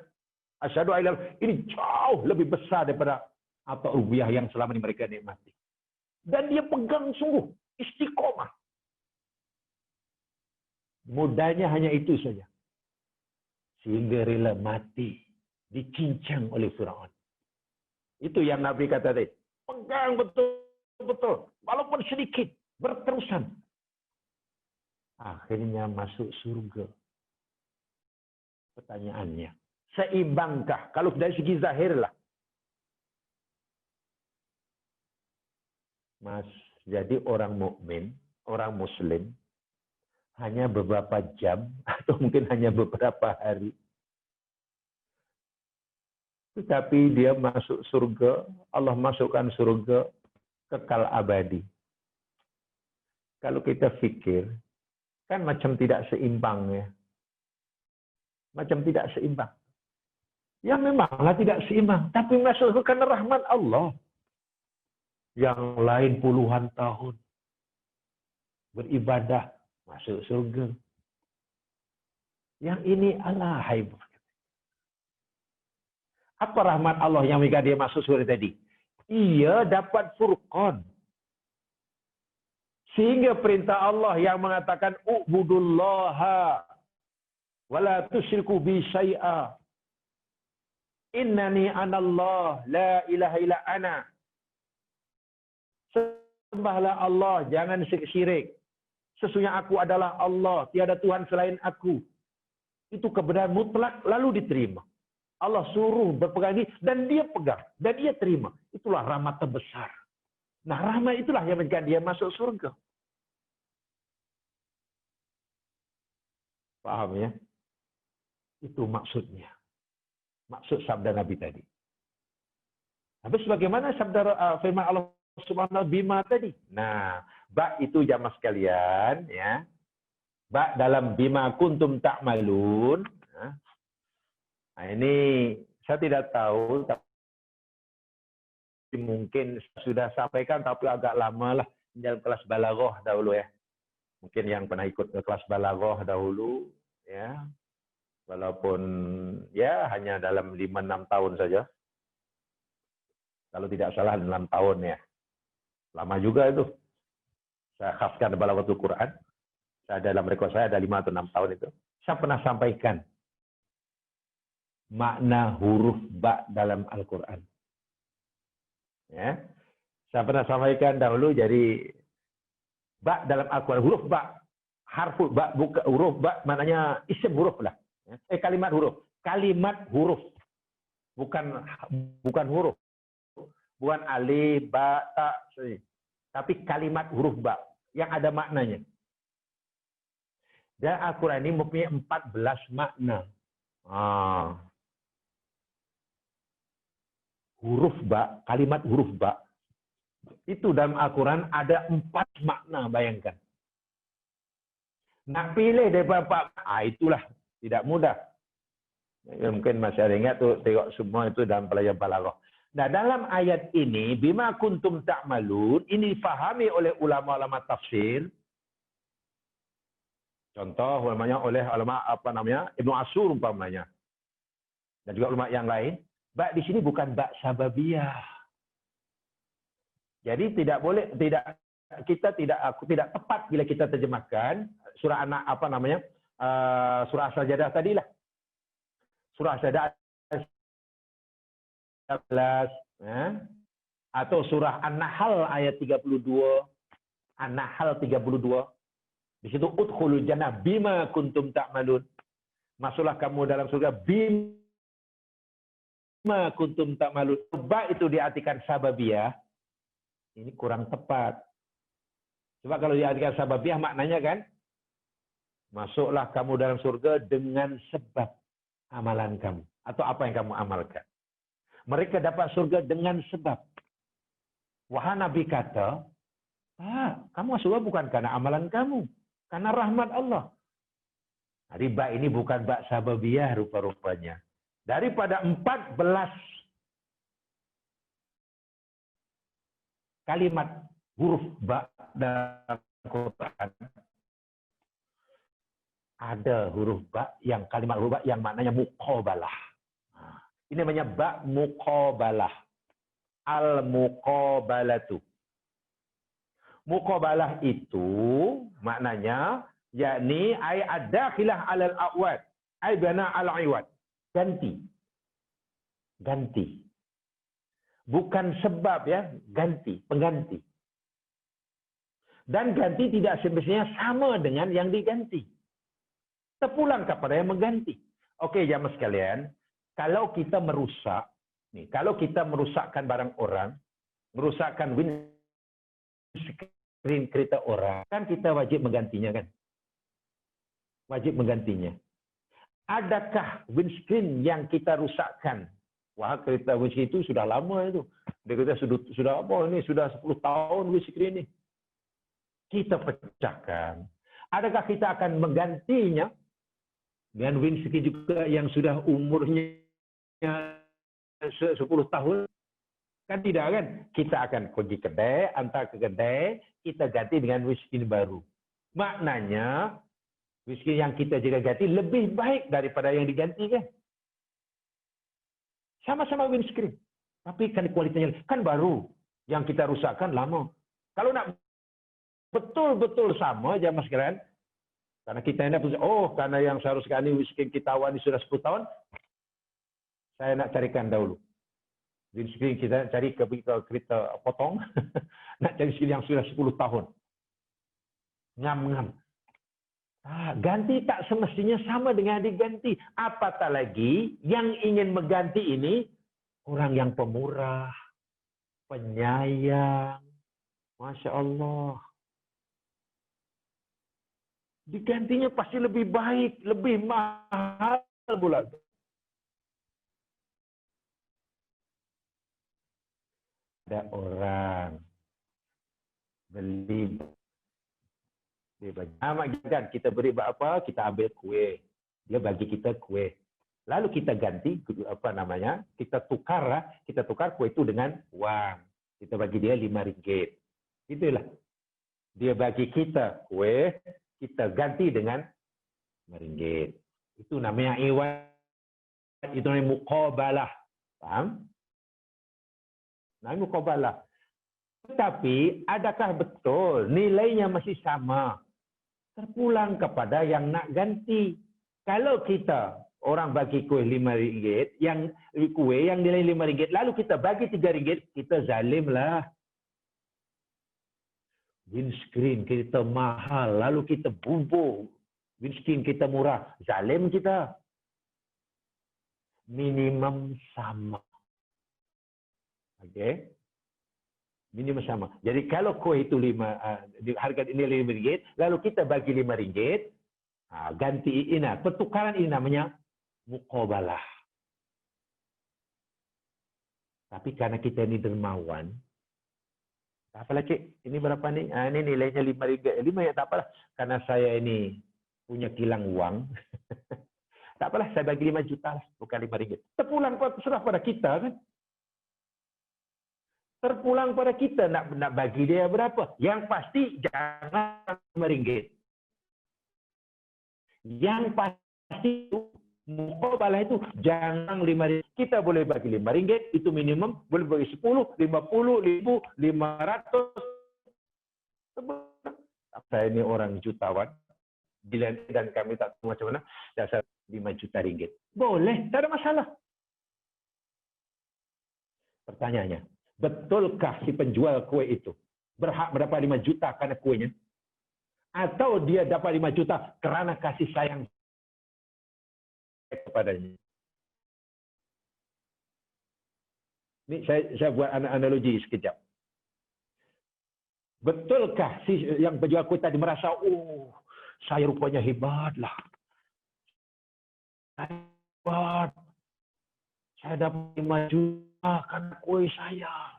[SPEAKER 1] asyhadu alla ilaha ini jauh lebih besar daripada atau uluhiyah yang selama ini mereka nikmati. Dan dia pegang sungguh istiqomah. Modalnya hanya itu saja. Sehingga rela mati dicincang oleh Fir'aun. Itu yang Nabi kata tadi. Pegang betul-betul. Walaupun sedikit. Berterusan. Akhirnya masuk surga. Pertanyaannya. Seimbangkah? Kalau dari segi zahir lah. Mas, jadi orang mukmin, orang muslim, hanya beberapa jam, atau mungkin hanya beberapa hari. Tetapi dia masuk surga, Allah masukkan surga, kekal abadi. Kalau kita pikir, kan macam tidak seimbang ya. Macam tidak seimbang. Ya memanglah tidak seimbang, tapi masuk karena rahmat Allah. Yang lain puluhan tahun beribadah masuk surga. Yang ini Allah haibur. Apa rahmat Allah yang membuat dia masuk surga tadi? Ia dapat furqan. Sehingga perintah Allah yang mengatakan u'budullaha wala tusyriku bi syai'a. Innani anallah la ilaha illa ana. Sembahlah Allah, jangan syirik. Sesungguhnya aku adalah Allah, tiada Tuhan selain aku. Itu kebenaran mutlak lalu diterima. Allah suruh berpegang ini dan dia pegang dan dia terima. Itulah rahmat terbesar. Nah, rahmat itulah yang menjadikan dia masuk surga. Paham ya? Itu maksudnya. Maksud sabda Nabi tadi. Habis bagaimana sabda firman Allah Subhanahu bima tadi? Nah, ba itu jamaah sekalian ya. Ba dalam bima kuntum ta'malun. Nah, ini saya tidak tahu tapi mungkin sudah sampaikan tapi agak lama lah dalam kelas balaghah dahulu ya. Mungkin yang pernah ikut ke kelas balaghah dahulu ya. Walaupun ya hanya dalam 5-6 tahun saja. Kalau tidak salah 6 tahun ya. Lama juga itu. Saya khaskan balaghatul Quran. Saya dalam rekod saya ada 5 atau 6 tahun itu. Saya pernah sampaikan makna huruf ba dalam Al-Quran. Ya. Saya pernah sampaikan dahulu jadi ba dalam Al-Quran, huruf ba, harfu ba, bukan huruf ba, maknanya isim huruf lah. Kalimat huruf. Kalimat huruf. Bukan huruf. Bukan alif, ba, ta, tapi kalimat huruf ba yang ada maknanya. Dan Al-Quran ini mempunyai 14 makna. Huruf ba, kalimat huruf ba, itu dalam Al-Quran ada 4 makna, bayangkan. Nak pilih daripada 4, itulah tidak mudah. Ya, mungkin masih ada ingat tuh, tengok semua itu dalam pelajaran balaghah. Nah, dalam ayat ini, bima kuntum ta'malun, ini difahami oleh ulama-ulama tafsir. Contoh, ulamanya oleh ulama Ibnu Ashur umpamanya. Dan juga ulama yang lain. Ba di sini bukan ba sababiyah. Jadi tidak boleh, aku tidak tepat bila kita terjemahkan surah anak surah As-Sajdah tadilah. Surah As-Sajdah 11 atau surah An-Nahl ayat 32. An-Nahl 32. Di situ udkhulul jannah bima kuntum ta'malun. Masuklah kamu dalam surga bima kuntum ta'malun. Ba itu diartikan sababiyah. Ini kurang tepat. Sebab kalau diartikan sababiyah maknanya kan masuklah kamu dalam surga dengan sebab amalan kamu atau apa yang kamu amalkan. Mereka dapat surga dengan sebab. Wahai Nabi kata, kamu masuk surga bukan karena amalan kamu, karena rahmat Allah. Riba ini bukan bak sababiyah rupa-rupanya. Daripada 14 kalimat huruf ba dalam Quran, ada huruf ba yang kalimat huruf ba yang maknanya muqabalah. Ini namanya ba muqabalah. Al-muqabalatu. Muqabalah itu maknanya yakni ay ad-dakhilah 'alal awad, ay bana al-iwad. Ganti. Ganti. Bukan sebab ya, ganti, pengganti. Dan ganti tidak semestinya sama dengan yang diganti. Terpulang kepada yang mengganti. Oke, jamaah sekalian. Kalau kita merusak, nih, kalau kita merusakkan barang orang, merusakkan windscreen kereta orang, kan kita wajib menggantinya kan? Wajib menggantinya. Adakah windscreen yang kita rusakkan? Wah, kereta windscreen itu sudah lama itu. Dia kata sudah apa ini? Sudah 10 tahun windscreen ini. Kita pecahkan. Adakah kita akan menggantinya dengan windscreen juga yang sudah umurnya 10 tahun? Kan tidak kan? Kita akan pergi kedai, antar ke kedai, kita ganti dengan windscreen baru. Maknanya, windscreen yang kita juga ganti lebih baik daripada yang diganti kan? Sama-sama windscreen. Tapi kan kualitasnya kan baru. Yang kita rusakkan lama. Kalau nak betul-betul sama jamaah sekalian, karena kita hendak karena yang seharusnya ini windscreen kita awal ini sudah 10 tahun, saya nak carikan dahulu. Windscreen kita cari ke kereta potong, nak cari windscreen yang sudah 10 tahun. Ngam-ngam. Ganti tak semestinya sama dengan diganti. Apatah lagi yang ingin mengganti ini orang yang pemurah, penyayang. Masya Allah. Digantinya pasti lebih baik, lebih mahal pula. Ada orang beli kan kita beri apa, kita ambil kue, dia bagi kita kue, lalu kita ganti kita tukar kue itu dengan uang, kita bagi dia 5 ringgit, itulah dia bagi kita kue, kita ganti dengan 5 ringgit, itu namanya iwan, itu namanya muqabalah, paham? Namanya muqabalah. Tetapi adakah betul nilainya masih sama? Terpulang kepada yang nak ganti. Kalau kita orang bagi kue 5 ringgit, yang kue yang nilai 5 ringgit, lalu kita bagi 3 ringgit, kita zalim lah. Windscreen kita mahal, lalu kita bubur. Windscreen kita murah, zalim kita. Minimum sama. Okey. Minimum sama. Jadi kalau kue itu harga nilai 5 ringgit, lalu kita bagi 5 ringgit, ganti ini, pertukaran ini namanya muqabalah. Tapi karena kita ini dermawan, tak apalah cik, ini berapa nih? Ini nilainya 5 ringgit. 5 ya tak apalah, karena saya ini punya kilang uang. Tak apalah, saya bagi 5 juta lah, bukan 5 ringgit. Terpulang sudah pada kita kan? Terpulang pada kita nak bagi dia berapa. Yang pasti jangan 5 ringgit. Yang pasti muqabalah itu jangan 5 ringgit. Kita boleh bagi 5 ringgit, itu minimum. Boleh bagi 10, 50, 1.000, 500. Saya ini orang jutawan. Dan kami tak tahu macam mana. Dasar 5 juta ringgit. Boleh, tak ada masalah. Pertanyaannya. Betulkah si penjual kue itu berhak mendapat 5 juta karena kuenya? Atau dia dapat 5 juta kerana kasih sayang kepadanya? Ini saya buat analogi sekejap. Betulkah si yang penjual kue tadi merasa, saya rupanya hebatlah. Hebat. Saya dapat 5 juta karena kue saya.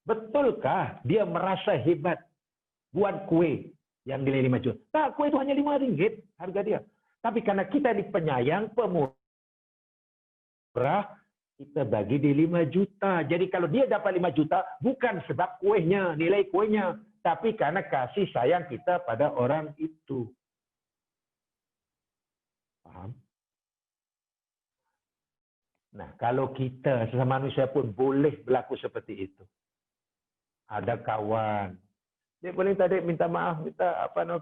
[SPEAKER 1] Betulkah dia merasa hebat buat kue yang nilai 5 juta? Tak, kue itu hanya 5 ringgit harga dia. Tapi karena kita ini penyayang, pemurah, kita bagi di 5 juta. Jadi kalau dia dapat 5 juta, bukan sebab kuenya, nilai kuenya, tapi karena kasih sayang kita pada orang itu. Paham? Nah, kalau kita sesama manusia pun boleh berlaku seperti itu. Ada kawan, dia boleh tadi minta maaf,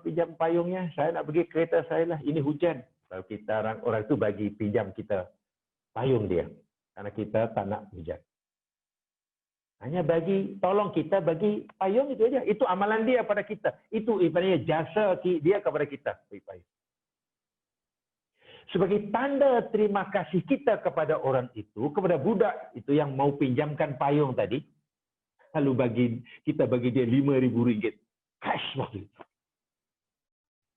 [SPEAKER 1] pinjam payungnya, saya nak pergi kereta saya lah, ini hujan. Kalau kita orang itu bagi pinjam kita payung dia, karena kita tak nak hujan. Hanya tolong kita bagi payung itu aja. Itu amalan dia pada kita. Itu ibaratnya jasa dia kepada kita. Sebagai tanda terima kasih kita kepada orang itu, kepada budak itu yang mau pinjamkan payung tadi, lalu kita bagi dia RM5.000 cash waktu itu.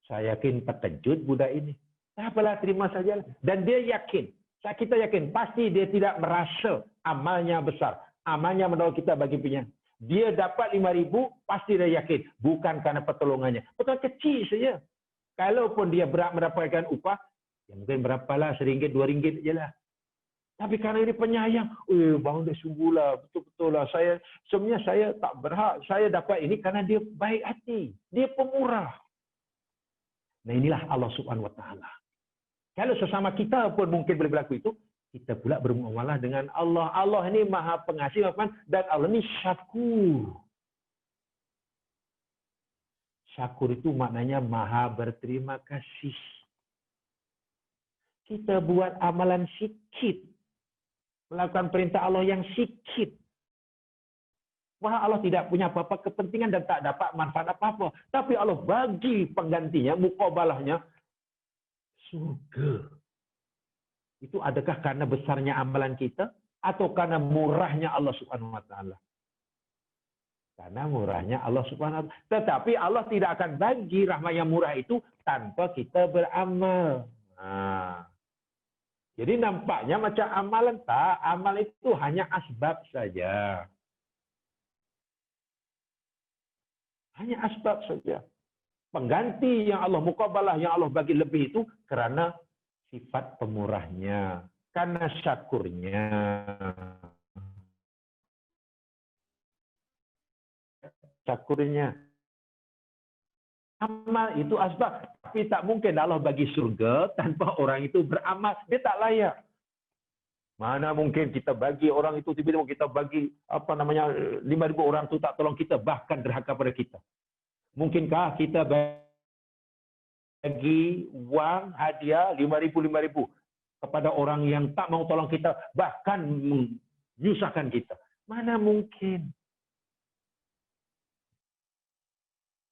[SPEAKER 1] Saya yakin terkejut budak ini. Apalah, terima saja. Dan dia yakin, kita yakin pasti dia tidak merasa amalnya besar, amalnya menolong kita bagi pinjam. Dia dapat RM5.000, pasti dia yakin bukan karena pertolongannya. Pertolongan kecil saja. Kalaupun dia berhak mendapatkan upah, ya mungkin berapalah, RM1, RM2 je lah. Tapi karena ini penyayang, bang dia sungguhlah, betul-betul lah. Sebenarnya saya tak berhak, saya dapat ini karena dia baik hati, dia pemurah. Nah inilah Allah Subhanahu Wa Taala. Kalau sesama kita pun mungkin boleh berlaku itu, kita pula bermuamalah dengan Allah. Allah ini maha pengasih, dan Allah ini syakur. Syakur itu maknanya maha berterima kasih. Kita buat amalan sikit, melakukan perintah Allah yang sikit. Wah, Allah tidak punya apa-apa kepentingan dan tak dapat manfaat apa-apa. Tapi Allah bagi penggantinya, muqabalahnya, surga. Itu adakah karena besarnya amalan kita atau karena murahnya Allah Subhanahu Wa Taala? Karena murahnya Allah Subhanahu Wa Taala. Tetapi Allah tidak akan bagi rahmat yang murah itu tanpa kita beramal. Jadi nampaknya macam amalan, tak, amal itu hanya asbab saja. Hanya asbab saja. Pengganti yang Allah, muqabalah yang Allah bagi lebih itu karena sifat pemurahnya, karena syakurnya. Syakurnya. Amal itu asbab, tapi tak mungkin Allah bagi surga tanpa orang itu beramal. Dia tak layak. Mana mungkin kita bagi orang itu, tiba-tiba kita bagi 5.000 orang itu tak tolong kita, bahkan derhaka pada kita. Mungkinkah kita bagi uang hadiah 5.000 kepada orang yang tak mau tolong kita, bahkan menyusahkan kita? Mana mungkin.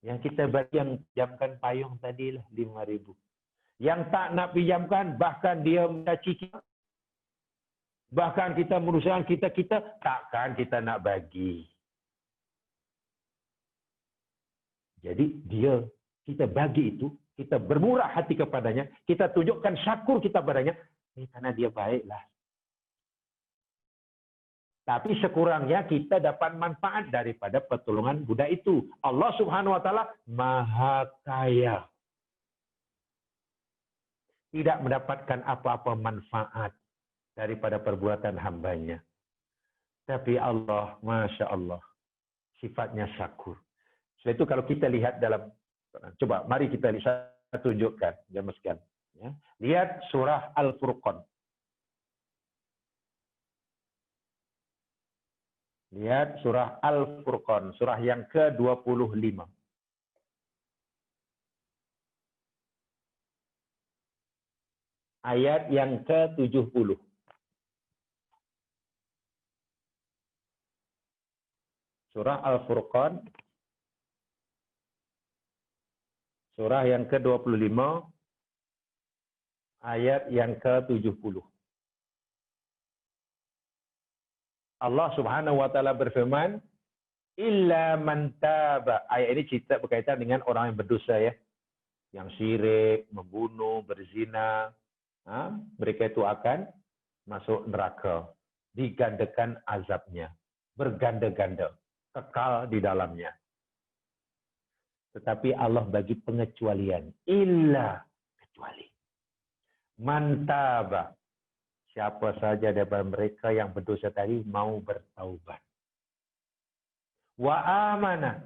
[SPEAKER 1] Yang kita bagi yang pinjamkan payung tadilah 5.000. Yang tak nak pinjamkan, bahkan dia mencaci kita. Bahkan kita merusak kita takkan kita nak bagi. Jadi kita bagi itu, kita bermurah hati kepadanya, kita tunjukkan syakur kita padanya, karena dia baiklah. Tapi sekurangnya kita dapat manfaat daripada pertolongan budak itu. Allah Subhanahu Wa Taala Maha Kaya. Tidak mendapatkan apa-apa manfaat daripada perbuatan hambanya. Tapi Allah, Masya Allah, sifatnya syakur. Sebab itu kalau kita lihat dalam, coba mari kita lihat, saya tunjukkan, jamaah sekalian. Ya. Lihat surah Al-Furqan. Lihat surah Al-Furqan, surah yang ke-25. Ayat yang ke-70. Surah Al-Furqan, surah yang ke-25, ayat yang ke-70. Allah Subhanahu Wa Taala berfirman, illa man taba. Ayat ini cerita berkaitan dengan orang yang berdosa, ya, yang syirik, membunuh, berzina. Mereka itu akan masuk neraka, digandakan azabnya, berganda-ganda, kekal di dalamnya. Tetapi Allah bagi pengecualian, illa, kecuali man taba. Siapa saja daripada mereka yang berdosa tadi mau bertaubat. Wa amana,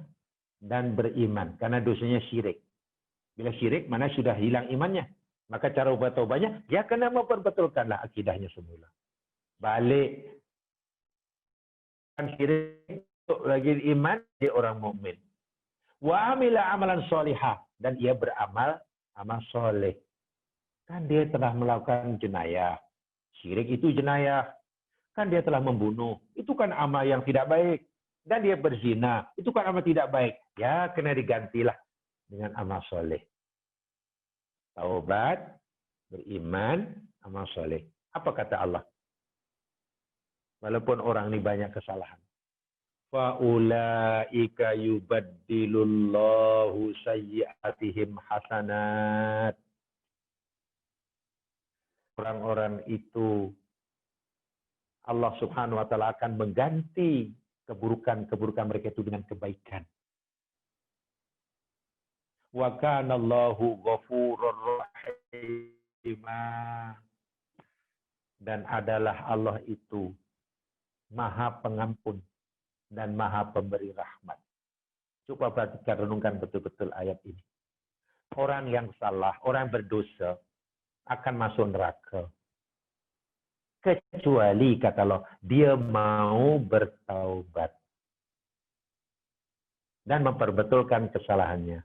[SPEAKER 1] dan beriman, karena dosanya syirik. Bila syirik, mana sudah hilang imannya. Maka cara bertaubatnya, dia kena memperbetulkanlah akidahnya semula. Balik. Syirik, untuk lagi iman, dia orang mukmin. Wa amila amalan solihah, dan ia beramal amal soleh. Kan dia telah melakukan jenayah. Syirik itu jenayah. Kan dia telah membunuh. Itu kan amal yang tidak baik. Dan dia berzina. Itu kan amal tidak baik. Ya, kena digantilah dengan amal soleh. Taubat, Beriman, amal soleh. Apa kata Allah? Walaupun orang ini banyak kesalahan. Fa'ulaika yubaddilullahu sayyi'atihim hasanat. Orang-orang itu Allah Subhanahu wa taala akan mengganti keburukan-keburukan mereka itu dengan kebaikan. Wa kana Allahu ghafurur rahim. Dan adalah Allah itu Maha Pengampun dan Maha Pemberi rahmat. Coba perhatikan, renungkan betul-betul ayat ini. Orang yang salah, orang berdosa akan masuk neraka. Kecuali, kata Allah, dia mau bertaubat dan memperbetulkan kesalahannya.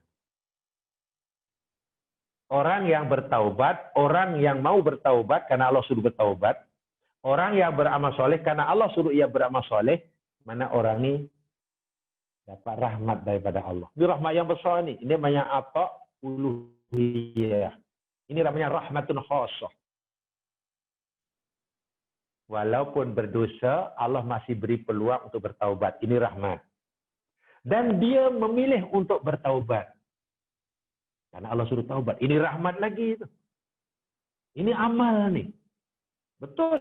[SPEAKER 1] Orang yang bertaubat, orang yang mau bertaubat karena Allah suruh bertaubat, orang yang beramal soleh karena Allah suruh ia beramal soleh, mana orang ini dapat rahmat daripada Allah. Ini rahmat yang besar ini. Ini namanya apa? Uluhiyah. Ini namanya rahmatun khasah. Walaupun berdosa, Allah masih beri peluang untuk bertaubat. Ini rahmat. Dan dia memilih untuk bertaubat. Karena Allah suruh taubat. Ini rahmat lagi itu. Ini amal nih. Betul.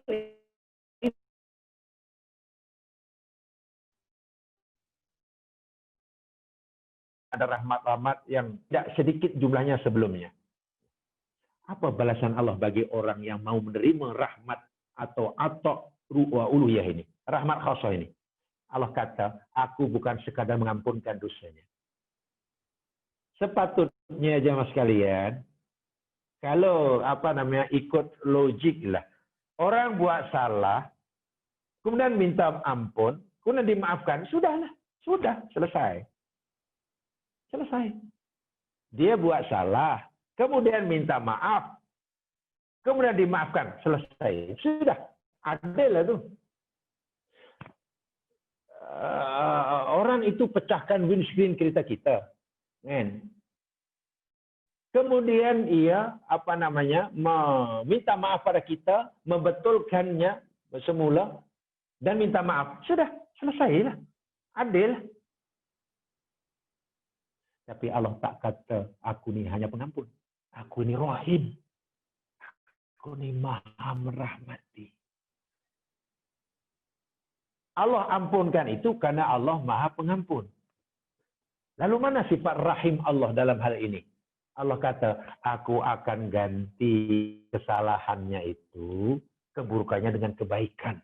[SPEAKER 1] Ada rahmat-rahmat yang tidak sedikit jumlahnya sebelumnya. Apa balasan Allah bagi orang yang mau menerima rahmat atau uluhiyah ini? Rahmat khasah ini. Allah kata, aku bukan sekadar mengampunkan dosanya. Sepatutnya jemaah sekalian, kalau ikut logik lah. Orang buat salah, kemudian minta ampun, kemudian dimaafkan, sudahlah, sudah selesai. Selesai. Dia buat salah, kemudian minta maaf, kemudian dimaafkan, selesai. Sudah, adil lah tuh. Orang itu pecahkan windscreen kereta kita. Kemudian ia meminta maaf pada kita, membetulkannya semula dan minta maaf. Sudah, selesailah. Adil. Tapi Allah tak kata, aku ini hanya pengampun. Aku ini rahim. Aku ini maha merahmati. Allah ampunkan itu karena Allah maha pengampun. Lalu mana sifat rahim Allah dalam hal ini? Allah kata, aku akan ganti kesalahannya itu, keburukannya dengan kebaikan.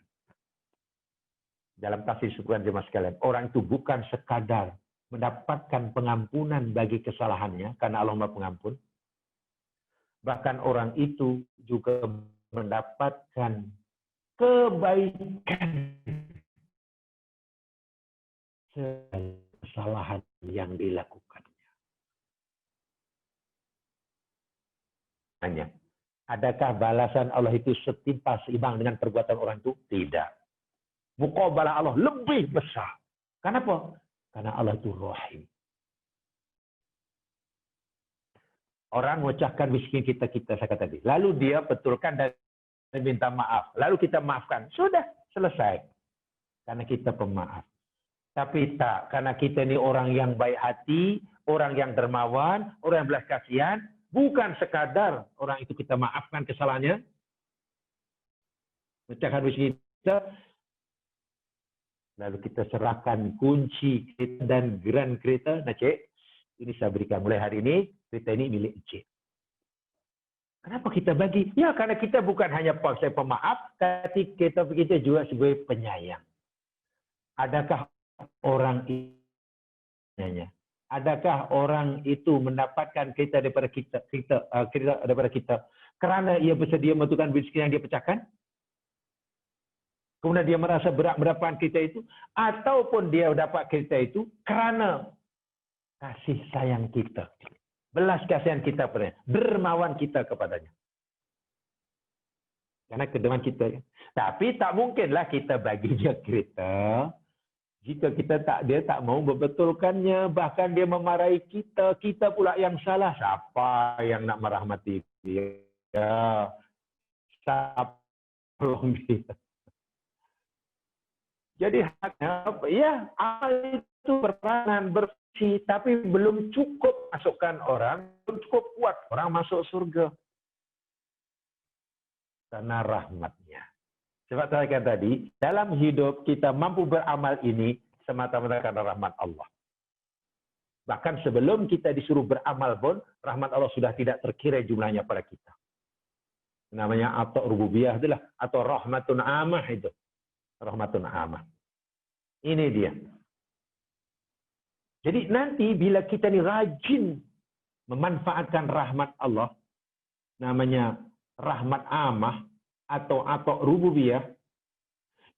[SPEAKER 1] Dalam tafsir syukuran jemaah sekalian, orang itu bukan sekadar mendapatkan pengampunan bagi kesalahannya, karena Allah Maha Pengampun. Bahkan orang itu juga mendapatkan kebaikan kesalahan yang dilakukannya. Hanya, adakah balasan Allah itu setimpal seimbang dengan perbuatan orang itu? Tidak. Muqabalah Allah lebih besar. Kenapa? Karena Allah itu rahim. Orang mengucapkan miskin kita saya kata tadi. Lalu dia betulkan dan minta maaf. Lalu kita maafkan. Sudah, selesai. Karena kita pemaaf. Tapi tak, karena kita ini orang yang baik hati, orang yang dermawan, orang yang belas kasihan, bukan sekadar orang itu kita maafkan kesalahannya. Mengucapkan miskin kita, lalu kita serahkan kunci kereta dan geran kereta. Nah, Cik, ini saya berikan mulai hari ini, kereta ini milik Cik. Kenapa kita bagi? Ya, karena kita bukan hanya paksa pemaaf, tapi kita juga sebagai penyayang. Adakah orang ini? Adakah orang itu mendapatkan kereta daripada kita kerana ia bersedia membentukkan miskin yang dia pecahkan? Kemudian dia merasa berat mendapatkan kereta itu, ataupun dia dapat kereta itu kerana kasih sayang kita, belas kasihan kita padanya, dermawan kita kepadanya. Karena kedermawan kita. Tapi tak mungkinlah kita bagi dia kereta jika dia tak mau membetulkannya, bahkan dia memarahi kita, kita pula yang salah. Siapa yang nak merahmati dia? Ya, tolong dia. Jadi ya amal itu berperanan, berfungsi, tapi belum cukup masukkan orang, belum cukup kuat orang masuk surga. Karena rahmatnya. Sebab saya katakan tadi, dalam hidup kita mampu beramal ini semata-mata karena rahmat Allah. Bahkan sebelum kita disuruh beramal pun, rahmat Allah sudah tidak terkira jumlahnya pada kita. Namanya atau rububiyah itulah, atau rahmatun amah itu. Rahmatun amah. Ini dia. Jadi nanti bila kita ini rajin memanfaatkan rahmat Allah, namanya rahmat amah atau rububiyah,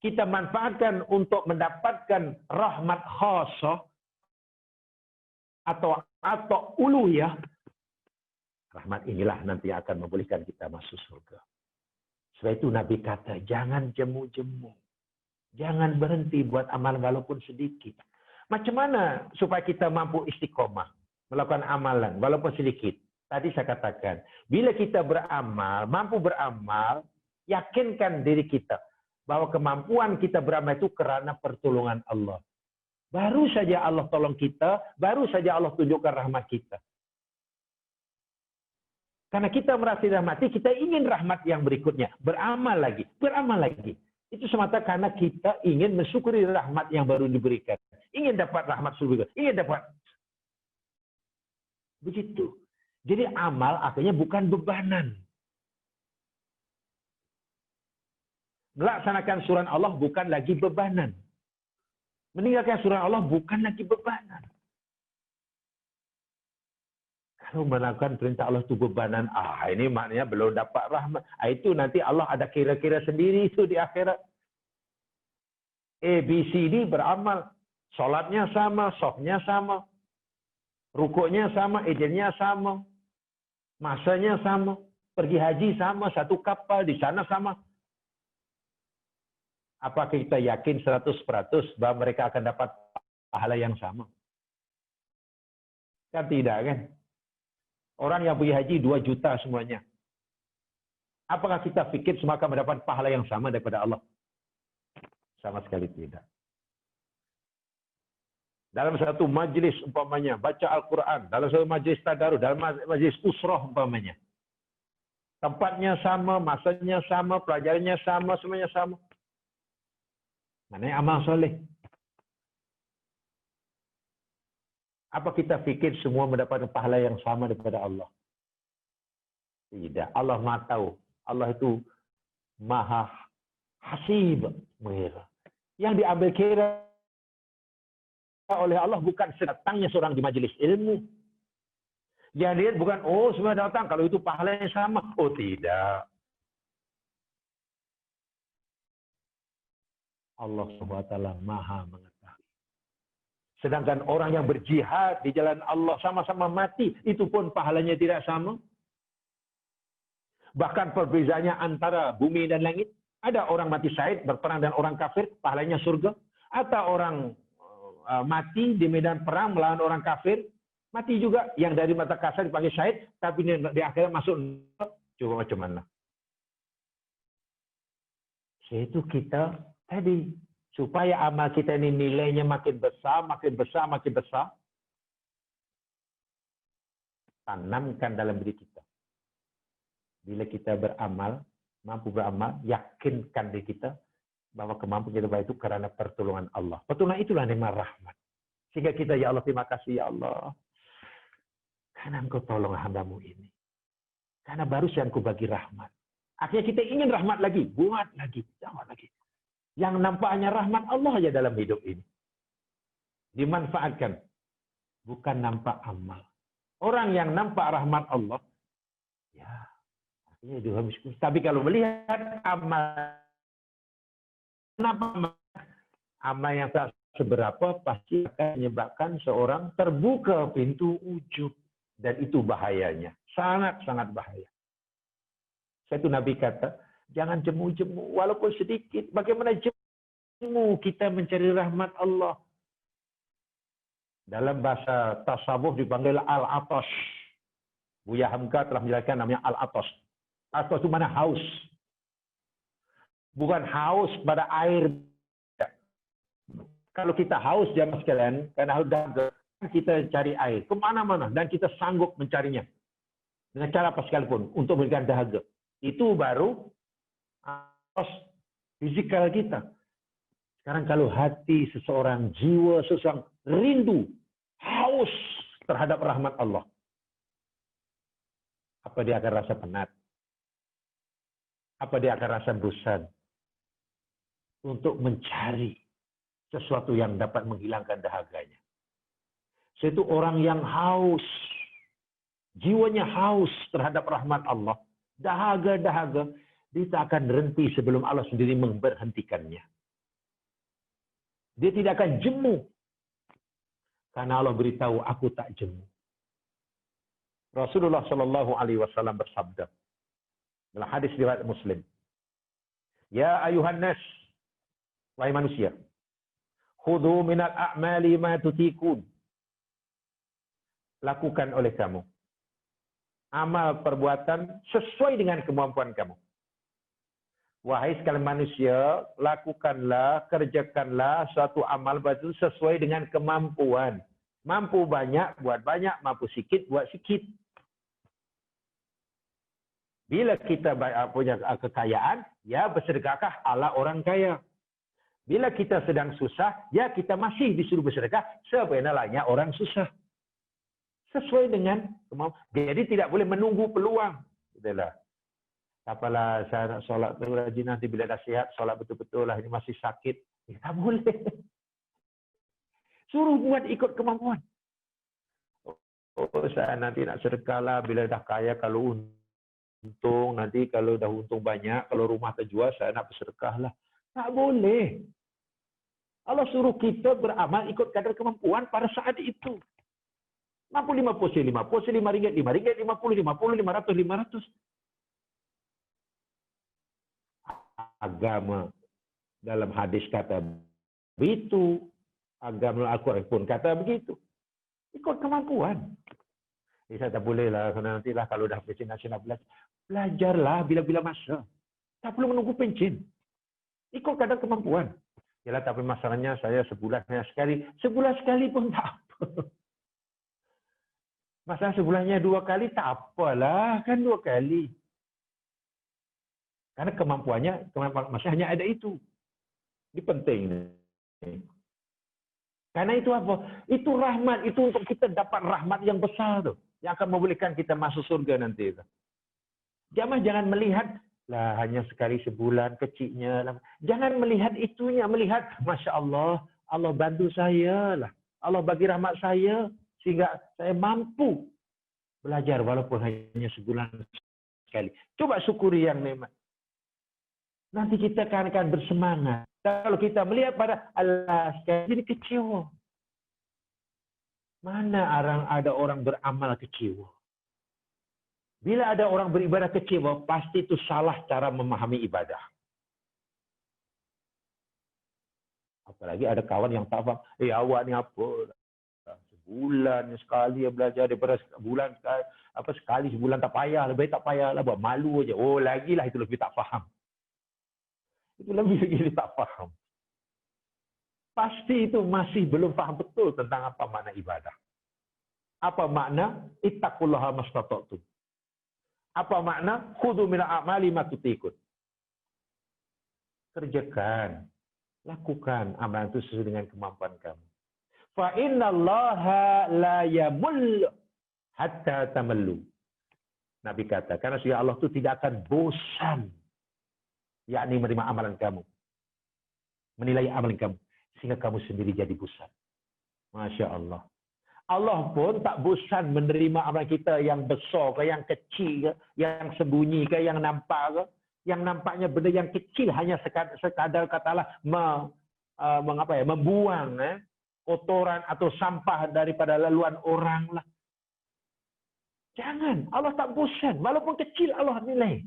[SPEAKER 1] kita manfaatkan untuk mendapatkan rahmat khasah atau uluhiyah, rahmat inilah nanti akan membolehkan kita masuk surga. Sebab itu Nabi kata, jangan jemu-jemu. Jangan berhenti buat amal walaupun sedikit. Macam mana supaya kita mampu istiqomah, melakukan amalan walaupun sedikit? Tadi saya katakan, bila kita beramal, mampu beramal, yakinkan diri kita bahwa kemampuan kita beramal itu karena pertolongan Allah. Baru saja Allah tolong kita, baru saja Allah tunjukkan rahmat kita. Karena kita merasa dirahmati, kita ingin rahmat yang berikutnya. Beramal lagi, beramal lagi. Itu semata karena kita ingin mensyukuri rahmat yang baru diberikan. Ingin dapat rahmat surga, ingin dapat. Begitu. Jadi amal akhirnya bukan bebanan. Melaksanakan surat Allah bukan lagi bebanan. Meninggalkan surat Allah bukan lagi bebanan. Kalau melakukan perintah Allah itu bebanan, ini maknanya belum dapat rahmat. Itu nanti Allah ada kira-kira sendiri itu di akhirat. A, B, C, D beramal. Salatnya sama, softnya sama. Rukuknya sama, ejennya sama. Masanya sama. Pergi haji sama, satu kapal di sana sama. Apakah kita yakin 100% bahwa mereka akan dapat pahala yang sama? Kan tidak, kan? Orang yang pergi haji 2 juta semuanya. Apakah kita pikir semua akan mendapat pahala yang sama daripada Allah? Sama sekali tidak. Dalam satu majlis umpamanya, baca Al-Quran, dalam satu majlis tadarus, dalam majlis usrah umpamanya. Tempatnya sama, masanya sama, pelajarannya sama, semuanya sama. Mana yang amal soleh? Apa kita pikir semua mendapatkan pahala yang sama daripada Allah? Tidak. Allah Maha tahu. Allah itu Maha Hasib. Yang diambil kira oleh Allah bukan sedatangnya seorang di majelis ilmu. Yang dilihat bukan, semua datang, kalau itu pahalanya sama. Tidak. Allah SWT Maha mengetahui. Sedangkan orang yang berjihad di jalan Allah sama-sama mati, itu pun pahalanya tidak sama. Bahkan perbezaannya antara bumi dan langit. Ada orang mati syahid berperang dengan orang kafir, pahalanya surga. Atau orang mati di medan perang melawan orang kafir, mati juga. Yang dari mata kasar dipanggil syahid, tapi di akhirnya masuk. Coba macam mana? Itu kita tadi. Supaya amal kita ini nilainya makin besar, makin besar, makin besar. Tanamkan dalam diri kita. Bila kita beramal, mampu beramal, yakinkan diri kita bahwa kemampuan kita itu karena pertolongan Allah. Pertolongan itulah nikmat rahmat. Sehingga kita, ya Allah, terima kasih ya Allah. Karena Engkau tolong hamba-Mu ini. Karena baru saja Engkau bagi rahmat. Akhirnya kita ingin rahmat lagi, buat lagi, jangan lagi. Yang nampaknya rahmat Allah aja dalam hidup ini. Dimanfaatkan. Bukan nampak amal. Orang yang nampak rahmat Allah, ya, artinya dia miskin. Tapi kalau melihat amal, amal yang tak seberapa, pasti akan menyebabkan seorang terbuka pintu ujub. Dan itu bahayanya. Sangat-sangat bahaya. Satu Nabi kata, jangan jemu-jemu, walaupun sedikit. Bagaimana jemu kita mencari rahmat Allah? Dalam bahasa tasawuf dipanggil al-atas. Buya Hamka telah menjelaskan namanya al-atas. Atau cuma haus. Bukan haus pada air. Kalau kita haus, jamaah sekalian, karena haus dahaga, kita cari air kemana-mana dan kita sanggup mencarinya dengan cara apa sekalipun untuk memberikan dahaga. Itu baru haus fisikal kita. Sekarang kalau hati seseorang, jiwa seseorang rindu, haus terhadap rahmat Allah, apa dia akan rasa penat? Apa dia akan rasa bosan untuk mencari sesuatu yang dapat menghilangkan dahaganya? Itu orang yang haus, jiwanya haus terhadap rahmat Allah, dahaga-dahaga, dia tak akan berhenti sebelum Allah sendiri memberhentikannya. Dia tidak akan jemu, karena Allah beritahu, aku tak jemu. Rasulullah Shallallahu Alaihi Wasallam bersabda dalam hadis riwayat Muslim, ya ayuhan nas, wahai manusia, khudhu minal a'mali ma tutikun, lakukan oleh kamu amal perbuatan sesuai dengan kemampuan kamu. Wahai sekalian manusia, lakukanlah, kerjakanlah suatu amal itu sesuai dengan kemampuan. Mampu banyak, buat banyak. Mampu sikit, buat sikit. Bila kita punya kekayaan, ya bersedekahkah ala orang kaya. Bila kita sedang susah, ya kita masih disuruh bersedekah sebenarnya orang susah. Sesuai dengan kemampuan. Jadi tidak boleh menunggu peluang. Itulah. Apalah saya nak solat tu rajin, nanti bila dah sihat solat betul-betul lah, ini masih sakit. Tak boleh. Suruh buat ikut kemampuan. Oh, saya nanti nak sedekah lah bila dah kaya, kalau untung, nanti kalau dah untung banyak, kalau rumah terjual saya nak bersedekah lah. Tak boleh. Allah suruh kita beramal ikut kadar kemampuan pada saat itu. Mampu 50, 50, RM5, RM5, 50, 50, 500, 500. Agama dalam hadis kata begitu, agama Al-Quran pun kata begitu, ikut kemampuan. Saya tak boleh lah, karena nantilah kalau dah pencen nasional belajarlah bila-bila masa, tak perlu menunggu pencen, ikut kadar kemampuan. Yalah, tapi masalahnya saya sebulan sekali pun tak apa. Masalah sebulannya 2 kali tak apalah, kan 2 kali. Karena kemampuan masih hanya ada itu. Ini penting. Karena itu apa? Itu rahmat. Itu untuk kita dapat rahmat yang besar tuh, yang akan membolehkan kita masuk surga nanti. Jangan melihat lah hanya sekali sebulan kecilnya. Jangan melihat itunya. Melihat, Masya Allah, Allah bantu saya lah. Allah bagi rahmat saya sehingga saya mampu belajar walaupun hanya sebulan sekali. Coba syukuri yang nikmat. Nanti kita akan bersemangat. Kalau kita melihat pada Allah sekali, jadi kecewa. Mana ada orang beramal kecewa? Bila ada orang beribadah kecewa, pasti itu salah cara memahami ibadah. Apalagi ada kawan yang tak faham, awak ni apa? Sebulan sekali belajar, daripada bulan sekali sebulan tak payah, lebih tak payah lah, buat malu aja. Oh, lagilah itu lebih tak faham. Itu lebih tak faham. Pasti itu masih belum faham betul tentang apa makna ibadah. Apa makna ittaqullaha mastata'tum. Apa makna khudhu minal a'mali ma tutiqun. Kerjakan, lakukan amalan itu sesuai dengan kemampuan kamu. Fa innallaha la yamul hatta tamallu. Nabi kata, karena sesungguhnya Allah itu tidak akan bosan, yakni menerima amalan kamu, menilai amalan kamu, sehingga kamu sendiri jadi bosan. Masya Allah. Allah pun tak bosan menerima amalan kita yang besar ke, yang kecil ke, yang sembunyi ke, yang nampak ke. Yang nampaknya benda yang kecil hanya sekadar katalah membuang kotoran atau sampah daripada laluan orang lah. Jangan. Allah tak bosan. Walaupun kecil Allah nilai.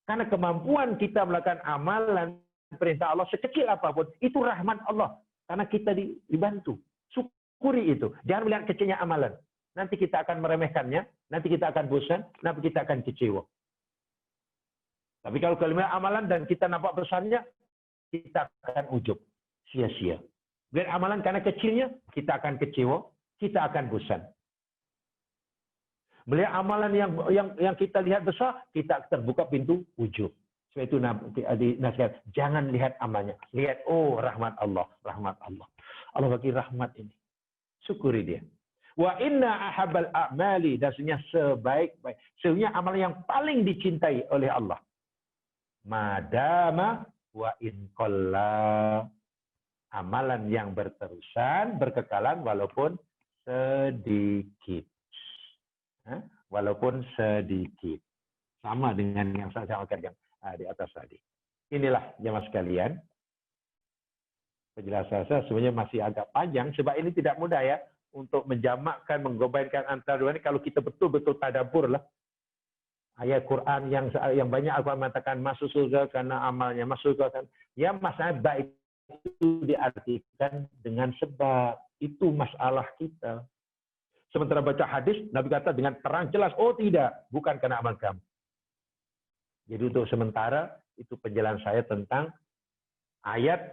[SPEAKER 1] Karena kemampuan kita melakukan amalan perintah Allah sekecil apapun, itu rahmat Allah. Karena kita dibantu. Syukuri itu. Jangan melihat kecilnya amalan. Nanti kita akan meremehkannya, nanti kita akan bosan, nanti kita akan kecewa. Tapi kalau kalimat amalan dan kita nampak besarnya, kita akan ujub, sia-sia. Lihat amalan karena kecilnya, kita akan kecewa, kita akan bosan. Melihat amalan yang kita lihat besar, kita terbuka pintu ujub. Sebab itu nasihat, jangan lihat amalnya. Lihat, oh rahmat Allah, rahmat Allah. Allah bagi rahmat ini. Syukuri dia. Wa inna ahabbal a'mali, dan sebaik-baik. Sebenarnya amalan yang paling dicintai oleh Allah. Madama wa in qalla. Amalan yang berterusan, berkekalan, walaupun sedikit. Walaupun sedikit. Sama dengan yang saya sampaikan di atas tadi. Inilah jemaah sekalian. Penjelasan saya sebenarnya masih agak panjang, sebab ini tidak mudah ya, untuk menjamakkan, menggabungkan antara dua ini, kalau kita betul-betul tadabbur lah. Ayat Quran yang banyak Al-Quran mengatakan masuk surga karena amalnya, masuk surga kan. Ya masalah baik itu diartikan dengan sebab. Itu masalah kita. Sementara baca hadis, Nabi kata dengan terang jelas, oh tidak, bukan karena amal kamu. Jadi untuk sementara, itu penjelasan saya tentang ayat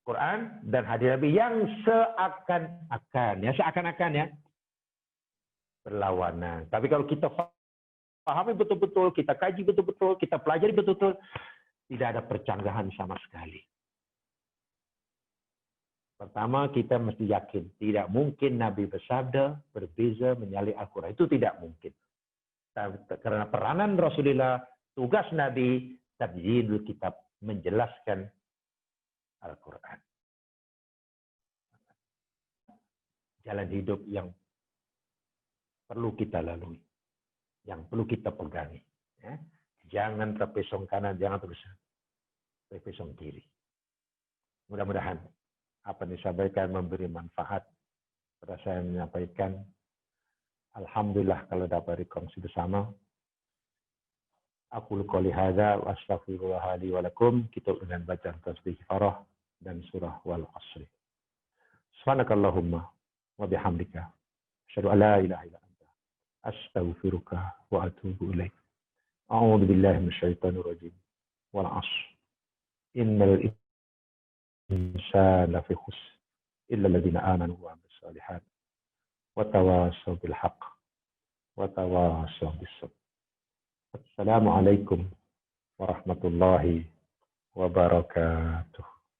[SPEAKER 1] Quran dan hadis Nabi yang seakan-akan, ya, berlawanan. Tapi kalau kita pahami betul-betul, kita kaji betul-betul, kita pelajari betul-betul, tidak ada percanggahan sama sekali. Pertama, kita mesti yakin, tidak mungkin Nabi bersabda berbeza menyalih Al-Quran. Itu tidak mungkin. Karena peranan Rasulullah, tugas Nabi, tabyinul kitab, menjelaskan Al-Quran. Jalan hidup yang perlu kita lalui, yang perlu kita pegangi. Ya. Jangan terpesong kanan, jangan terpesong kiri. Mudah-mudahan apa yang disampaikan memberi manfaat pada saya menyampaikan. Alhamdulillah kalau dapat berkongsi bersama. Aku qouli hadza wa astaghfirullah li wa lakum. Kita dengan bacaan tasbih farah dan surah wal asri. Subhanakallahumma wa bihamdika asyhadu an la ilaha illa anta astaghfiruka wa atubu ilaik. A'udzu billahi minasyaitonir rajim. Wal 'ashr. Innal insana lafi khusr illa alladziina aamanu wa 'amilus shalihaat wa tawassaw bil haqq wa tawassaw bis sabr. Assalamualaikum warahmatullahi wabarakatuh.